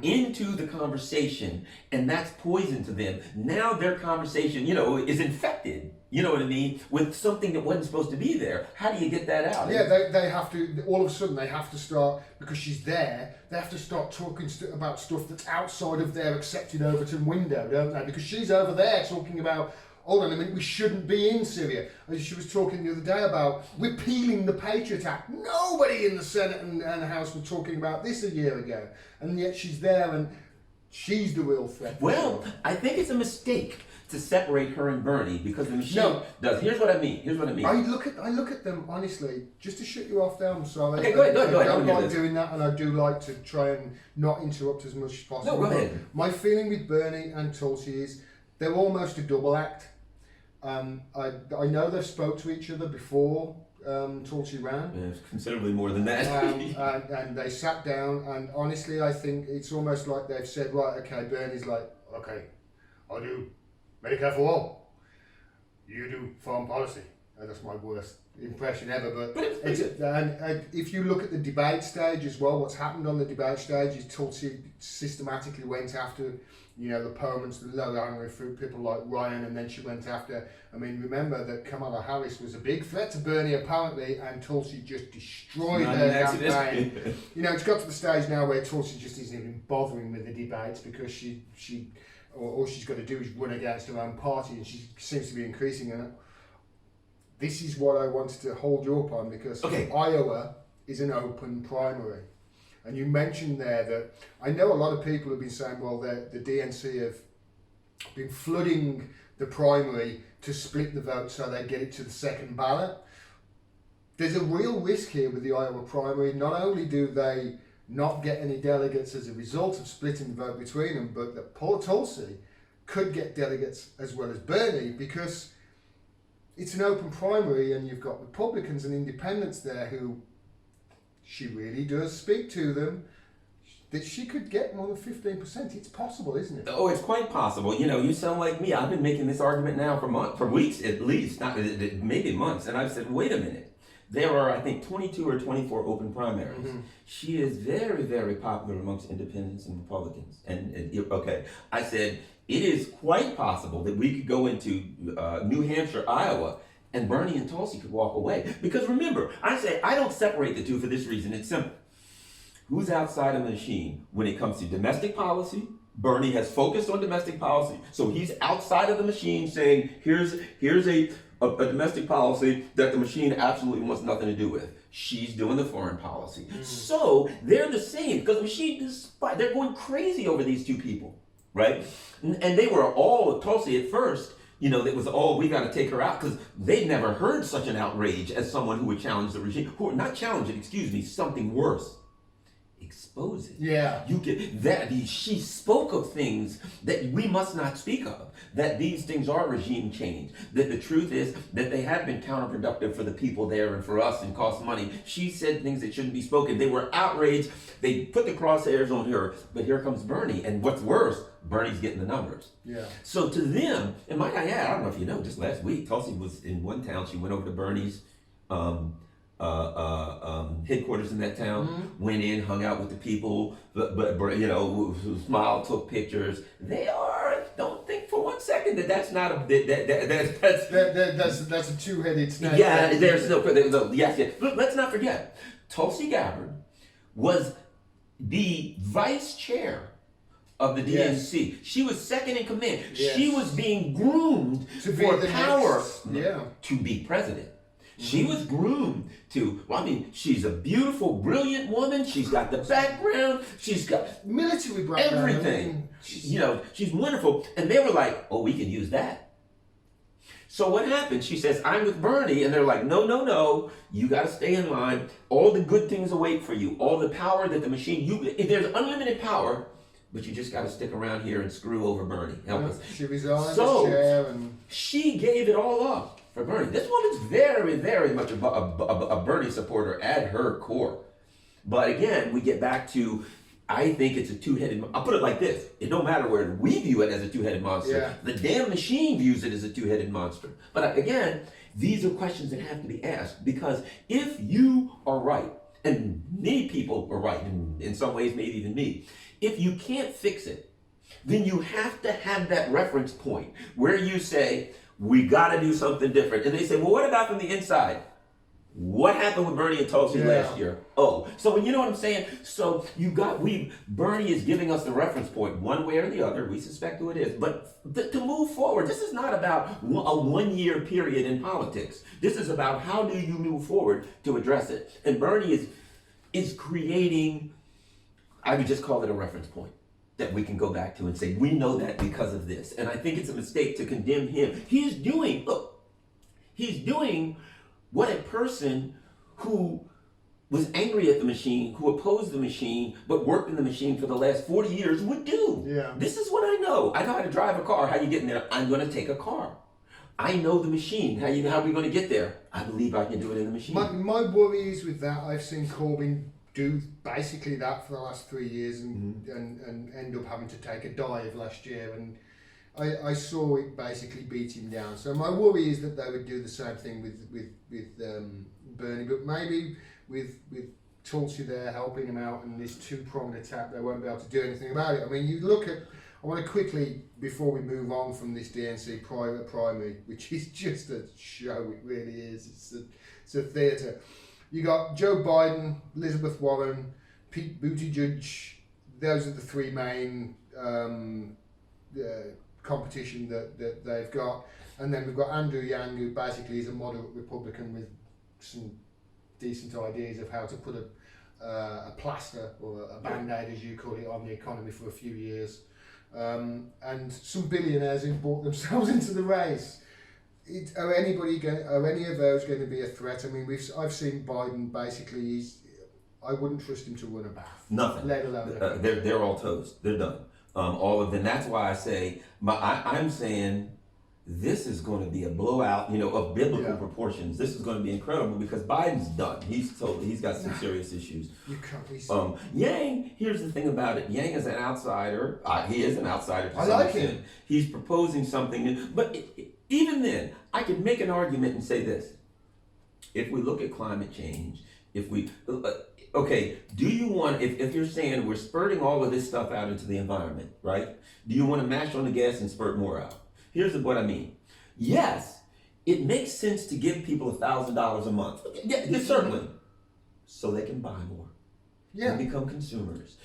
into the conversation, and that's poison to them. Now their conversation, is infected. You know what I mean? With something that wasn't supposed to be there. How do you get that out? Yeah, they have to, all of a sudden they have to start, because she's there, they have to start talking about stuff that's outside of their accepted Overton window, don't they? Because she's over there talking about, hold on a minute, we shouldn't be in Syria. She was talking the other day about repealing the Patriot Act. Nobody in the Senate and the House were talking about this a year ago. And yet she's there and she's the real threat. Well, I think it's a mistake to separate her and Bernie because the machine does. Here's what I mean. I look at them, honestly, just to shut you off there, I'm sorry. Okay, go ahead. I don't like doing that, and I do like to try and not interrupt as much as possible. No, go ahead. My feeling with Bernie and Tulsi is they're almost a double act. I know they've spoke to each other before Tulsi ran. Yeah, considerably more than that. and they sat down, and honestly, I think it's almost like they've said, right, okay, Bernie's like, okay, I'll do Medicare for all. You do foreign policy. That's my worst impression ever. But if you look at the debate stage as well, what's happened on the debate stage is Tulsi systematically went after, the opponents, the low-hanging fruit, people like Ryan, and then she went after, remember that Kamala Harris was a big threat to Bernie apparently, and Tulsi just destroyed their campaign. It's got to the stage now where Tulsi just isn't even bothering with the debates because all she's got to do is run against her own party, and she seems to be increasing in it. This is what I wanted to hold you up on, because Iowa is an open primary. And you mentioned there that I know a lot of people have been saying, well, the DNC have been flooding the primary to split the vote so they get it to the second ballot. There's a real risk here with the Iowa primary. Not only do they not get any delegates as a result of splitting the vote between them, but that Tulsi could get delegates as well as Bernie, because it's an open primary and you've got Republicans and independents there who she really does speak to them, that she could get more than 15%. It's possible, isn't it? Oh, it's quite possible. You know, you sound like me. I've been making this argument now for weeks at least, not maybe months, and I've said, wait a minute. There are, I think, 22 or 24 open primaries. Mm-hmm. She is very, very popular amongst independents and Republicans. And okay, I said, it is quite possible that we could go into New Hampshire, Iowa, and Bernie and Tulsi could walk away. Because remember, I say I don't separate the two for this reason. It's simple. Who's outside of the machine when it comes to domestic policy? Bernie has focused on domestic policy. So he's outside of the machine saying, here's a domestic policy that the machine absolutely wants nothing to do with. She's doing the foreign policy. Mm-hmm. So they're the same, because the machine is, they're going crazy over these two people, right? And they were all, Tulsi at first, you know, it was all, we got to take her out, because they'd never heard such an outrage as someone who would challenge the regime, who would not challenge it, excuse me, something worse. Expose it. Yeah. You get that. She spoke of things that we must not speak of, that these things are regime change, that the truth is that they have been counterproductive for the people there and for us and cost money. She said things that shouldn't be spoken. They were outraged. They put the crosshairs on her, but here comes Bernie. And what's worse, Bernie's getting the numbers. Yeah. So to them, and might I add, I don't know if you know, just last week, Tulsi was in one town. She went over to Bernie's headquarters in that town, mm-hmm. went in, hung out with the people, but you know, smiled, took pictures. They are, don't think for 1 second that's not a, that's a two-headed snake. Yeah, there's no, yes. Look, let's not forget, Tulsi Gabbard was the vice chair of the DNC. Yes. She was second in command. Yes. She was being groomed for power to be president. She was groomed to, well, I mean, she's a beautiful, brilliant woman. She's got the background. She's got military background. Everything. You know, she's wonderful. And they were like, oh, we can use that. So what happened? She says, I'm with Bernie. And they're like, no. You got to stay in line. All the good things await for you. All the power that the machine, there's unlimited power, but you just got to stick around here and screw over Bernie. Help us. She resigned as chair and she gave it all up for Bernie. This woman's very, very much a Bernie supporter at her core. But again, we get back to, I think it's a two-headed, I'll put it like this, it don't matter where we view it as a two-headed monster. Yeah. The damn machine views it as a two-headed monster. But again, these are questions that have to be asked, because if you are right, and many people are right, and in some ways maybe even me, if you can't fix it, then you have to have that reference point where you say, we got to do something different. And they say, well, what about from the inside? What happened with Bernie and Tulsi last year? Oh, so you know what I'm saying? So Bernie is giving us the reference point one way or the other. We suspect who it is. But to move forward, this is not about a 1 year period in politics. This is about how do you move forward to address it. And Bernie is creating, I would just call it a reference point that we can go back to and say, we know that because of this. And I think it's a mistake to condemn him. He's doing what a person who was angry at the machine, who opposed the machine, but worked in the machine for the last 40 years would do. Yeah. This is what I know. I know how to drive a car. How you get in there? I'm going to take a car. I know the machine. How are we going to get there? I believe I can do it in the machine. My worry is with that, I've seen Corbyn do basically that for the last 3 years and end up having to take a dive last year, and I saw it basically beat him down. So my worry is that they would do the same thing with Bernie, but maybe with Tulsi there helping him out and this two-pronged attack, they won't be able to do anything about it. I mean, you look at, I want to quickly, before we move on from this DNC private primary, which is just a show, it really is, it's a theatre. You got Joe Biden, Elizabeth Warren, Pete Buttigieg. Those are the three main competition that they've got. And then we've got Andrew Yang, who basically is a moderate Republican with some decent ideas of how to put a plaster or a band-aid, as you call it, on the economy for a few years. And some billionaires who bought themselves into the race. Are any of those going to be a threat? I mean, I've seen Biden basically. I wouldn't trust him to run a bath. Nothing. Let alone they're all toast. They're done. All of them. That's why I say I'm saying this is going to be a blowout, of biblical proportions. This is going to be incredible because Biden's done. He's got some serious issues. You can't be Yang, here's the thing about it. Yang is an outsider. He is an outsider to I some like extent. him. He's proposing something new. But even then, I could make an argument and say this. If we look at climate change, okay, do you want, if you're saying we're spurting all of this stuff out into the environment, right? Do you want to mash on the gas and spurt more out? Here's what I mean. Yes, it makes sense to give people $1,000 a month. Yeah, certainly. So they can buy more. Yeah. And become consumers.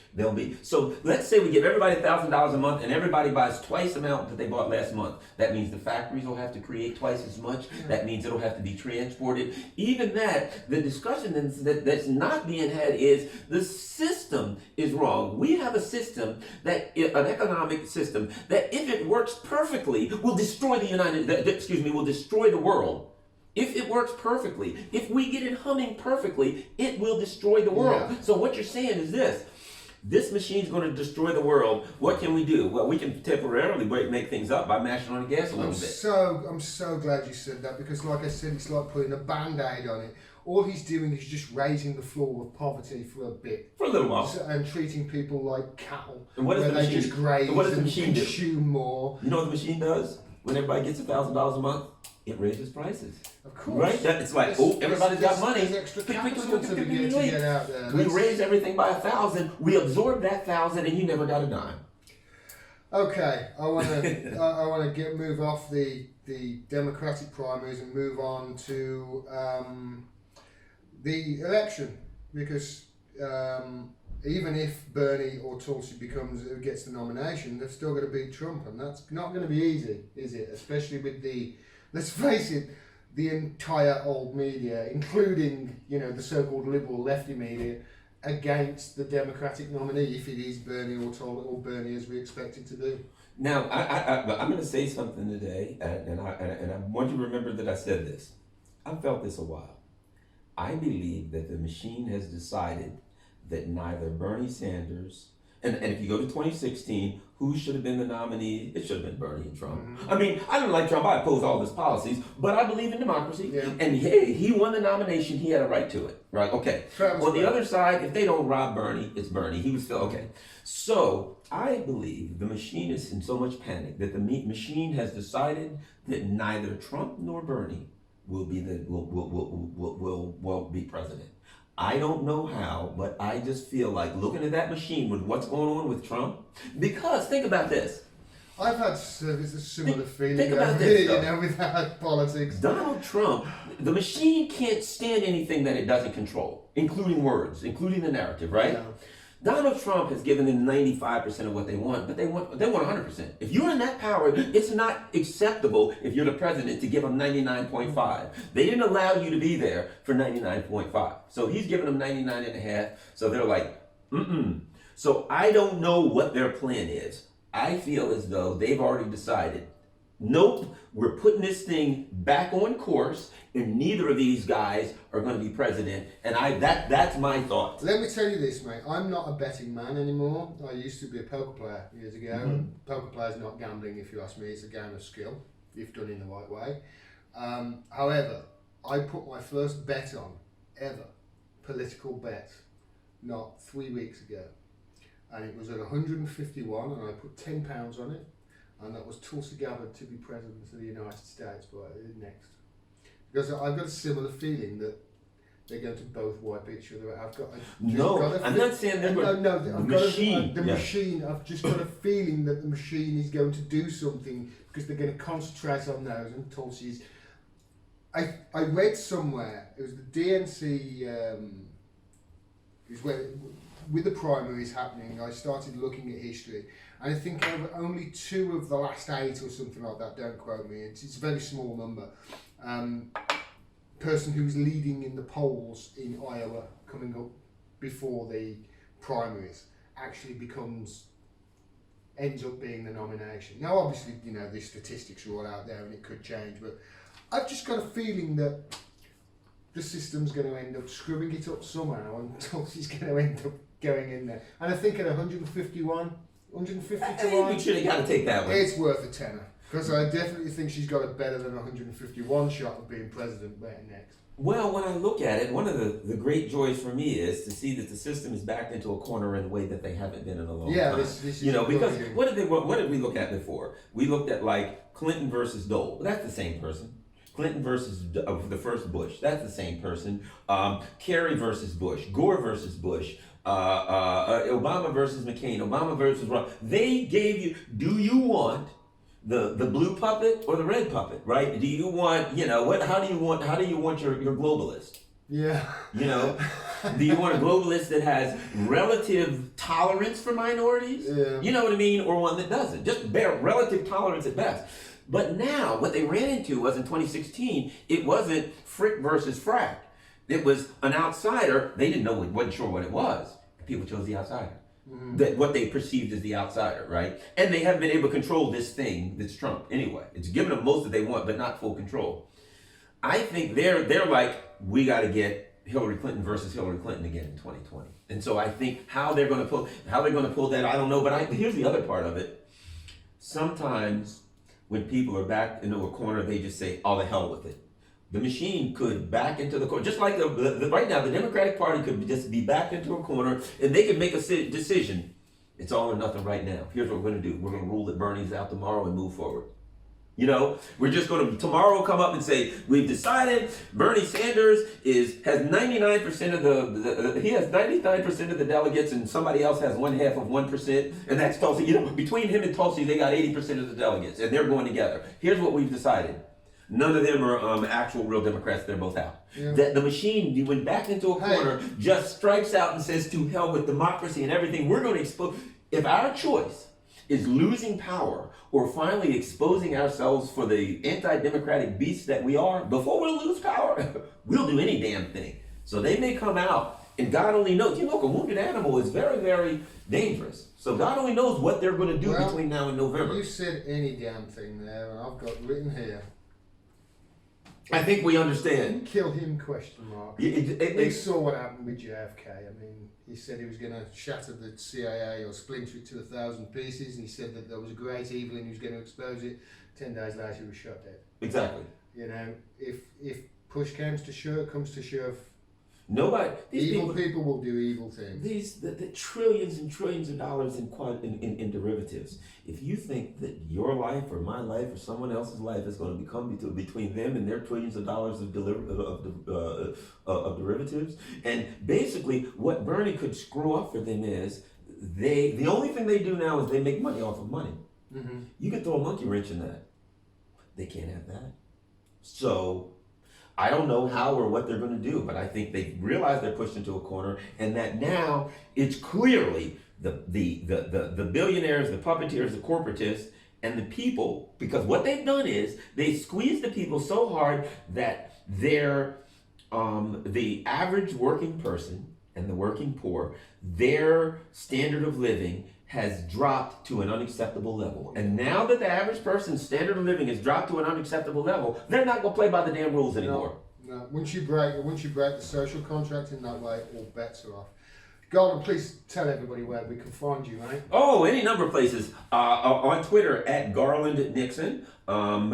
So let's say we give everybody $1,000 a month and everybody buys twice the amount that they bought last month. That means the factories will have to create twice as much. Yeah. That means it'll have to be transported. Even that, the discussion that's not being had is the system is wrong. We have a system an economic system that if it works perfectly will destroy will destroy the world. If it works perfectly, if we get it humming perfectly, it will destroy the world. Yeah. So what you're saying is this machine's going to destroy the world. What can we do? Well, we can temporarily make things up by mashing on the gas a little bit. I'm so glad you said that because, like I said, it's like putting a band-aid on it. All he's doing is just raising the floor of poverty for a bit. For a little while. And treating people like cattle. And what does the machine, just graze and what does the and machine do? consume more. You know what the machine does? When everybody gets $1,000 a month, it raises prices. Of course. Right? It's like, everybody's got money. There's extra capital to get out there. We raise everything by 1,000. We absorb that 1,000, and you never got a dime. Okay, I want to move off the Democratic primaries and move on to the election because even if Bernie or Tulsi gets the nomination, they're still going to beat Trump, and that's not going to be easy, is it? Especially with let's face it, the entire old media, including the so-called liberal lefty media, against the Democratic nominee if it is Bernie or Bernie as we expect it to do. Now, I'm going to say something today, and I want you to remember that I said this. I've felt this a while. I believe that the machine has decided that neither Bernie Sanders, and if you go to 2016, who should have been the nominee? It should have been Bernie and Trump. Mm-hmm. I mean, I don't like Trump. I oppose all his policies, but I believe in democracy. Yeah. And hey, he won the nomination. He had a right to it. Right? Okay. On the other side, if they don't rob Bernie, it's Bernie. He was still okay. So I believe the machine is in so much panic that the machine has decided that neither Trump nor Bernie will be will be president. I don't know how, but I just feel like looking at that machine with what's going on with Trump. Because think about this. I've had a similar feeling think about over this, here, with politics. Donald Trump, the machine can't stand anything that it doesn't control, including words, including the narrative, right? Yeah. Donald Trump has given them 95% of what they want, but they want 100%. If you're in that power, it's not acceptable if you're the president to give them 99.5. They didn't allow you to be there for 99.5. So he's giving them 99.5. So they're like, So I don't know what their plan is. I feel as though they've already decided, nope, we're putting this thing back on course, and neither of these guys are going to be president. And that's my thought. Let me tell you this, mate. I'm not a betting man anymore. I used to be a poker player years ago. Mm-hmm. Poker player's not gambling, if you ask me. It's a game of skill, if done in the right way. However, I put my first bet on, ever, political bet, not 3 weeks ago. And it was at 151, and I put £10 on it. And that was Tulsi Gabbard to be president of the United States next. Because I've got a similar feeling that they're going to both wipe each other out. I'm not saying they're going to. The machine, I've just got a feeling that the machine is going to do something because they're going to concentrate on those, and Tulsi's. I read somewhere, it was the DNC, is where, with the primaries happening, I started looking at history. And I think over only 2 of the last 8 or something like that, don't quote me, it's a very small number, person who's leading in the polls in Iowa coming up before the primaries actually ends up being the nomination. Now, obviously, you know, the statistics are all out there and it could change, but I've just got a feeling that the system's going to end up screwing it up somehow, and Tulsi's going to end up going in there. And I think at 151 to 1, we should have got to take that one. it's worth a tenner. Because I definitely think she's got a better than 151 shot of being president there next. Well, when I look at it, one of the great joys for me is to see that the system is backed into a corner in a way that they haven't been in a long time. This is because what did we look at before? We looked at like Clinton versus Dole. Well, that's the same person. Clinton versus the first Bush. That's the same person. Kerry versus Bush. Gore versus Bush. Obama versus McCain. Obama versus Ron. They gave you. Do you want the blue puppet or the red puppet? Right? Do you want what? How do you want your globalist? Yeah. Do you want a globalist that has relative tolerance for minorities? Yeah. You know what I mean? Or one that doesn't. Just bare relative tolerance at best. But now, what they ran into was in 2016, it wasn't Frick versus Frack. It was an outsider. They didn't know, wasn't sure what it was. People chose the outsider. That what they perceived as the outsider, right? And they haven't been able to control this thing that's Trump anyway. It's given them most that they want, but not full control. I think they're like, we got to get Hillary Clinton versus Hillary Clinton again in 2020. And so I think how they're going to pull that, I don't know. But here's the other part of it. Sometimes when people are backed into a corner, they just say, "Oh, the hell with it." The machine could back into the corner, just like right now, the Democratic Party could just be backed into a corner, and they could make a decision. It's all or nothing right now. Here's what we're going to do. We're going to rule that Bernie's out tomorrow and move forward. We're just going to tomorrow come up and say, we've decided Bernie Sanders has 99% of he has 99% of the delegates, and somebody else has 1/2 of 1%, and that's Tulsi. Between him and Tulsi, they got 80% of the delegates, and they're going together. Here's what we've decided. None of them are actual real Democrats. They're both out. Yeah. That the machine, you went back into a corner, just strikes out and says, to hell with democracy and everything. We're going to expose. If our choice is losing power or finally exposing ourselves for the anti-democratic beasts that we are, before we lose power, we'll do any damn thing. So they may come out, and God only knows. A wounded animal is very, very dangerous. So God only knows what they're going to do between now and November. You said any damn thing there, and I've got written here. I think we understand. Kill him, question mark. We saw what happened with JFK. I mean, he said he was going to shatter the CIA or splinter it to 1,000 pieces, and he said that there was a great evil and he was going to expose it. 10 days later, he was shot dead. Exactly. If push comes to shove, nobody. Evil people will do evil things. The trillions and trillions of dollars in derivatives. If you think that your life or my life or someone else's life is going to become between them and their trillions of dollars of derivatives, and basically what Bernie could screw up for them is the only thing they do now is they make money off of money. Mm-hmm. You can throw a monkey wrench in that. They can't have that. So I don't know how or what they're going to do, but I think they realize they're pushed into a corner, and that now it's clearly the billionaires, the puppeteers, the corporatists, and the people, because what they've done is they squeeze the people so hard that they're the average working person and the working poor, their standard of living has dropped to an unacceptable level. And now that the average person's standard of living has dropped to an unacceptable level, they're not going to play by the damn rules anymore. No. Once you break the social contract in that way, all bets are off. Garland, please tell everybody where we can find you, mate. Oh, any number of places. On Twitter, at Garland Nixon. On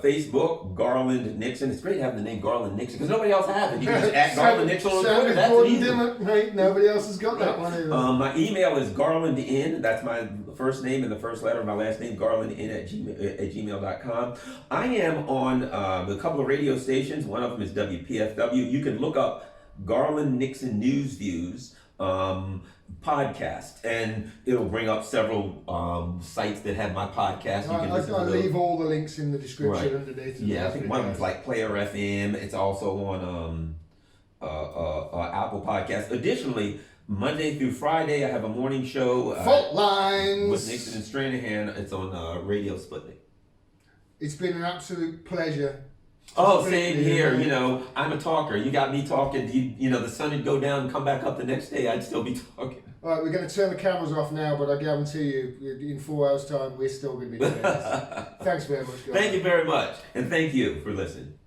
Facebook, Garland Nixon. It's great having the name Garland Nixon because nobody else has it. You can just add Garland Nixon on Twitter. That's Gordon Dimmack, mate. Nobody else has got that one either. My email is garlandn. That's my first name and the first letter of my last name, garlandn@gmail.com. I am on a couple of radio stations. One of them is WPFW. You can look up Garland Nixon News Views podcast, and it'll bring up several sites that have my podcast. You can listen to those. Leave all the links in the description underneath. Yeah, I think one of them's like Player FM. It's also on Apple Podcasts. Additionally, Monday through Friday, I have a morning show. Fault Lines with Nixon and Stranahan. It's on Radio Sputnik. It's been an absolute pleasure Oh, same here. You know, I'm a talker. You got me talking. You know, the sun would go down and come back up the next day. I'd still be talking. All right, we're going to turn the cameras off now, but I guarantee you, in 4 hours' time, we're still going to be doing this. Thanks very much, guys. Thank you very much. And thank you for listening.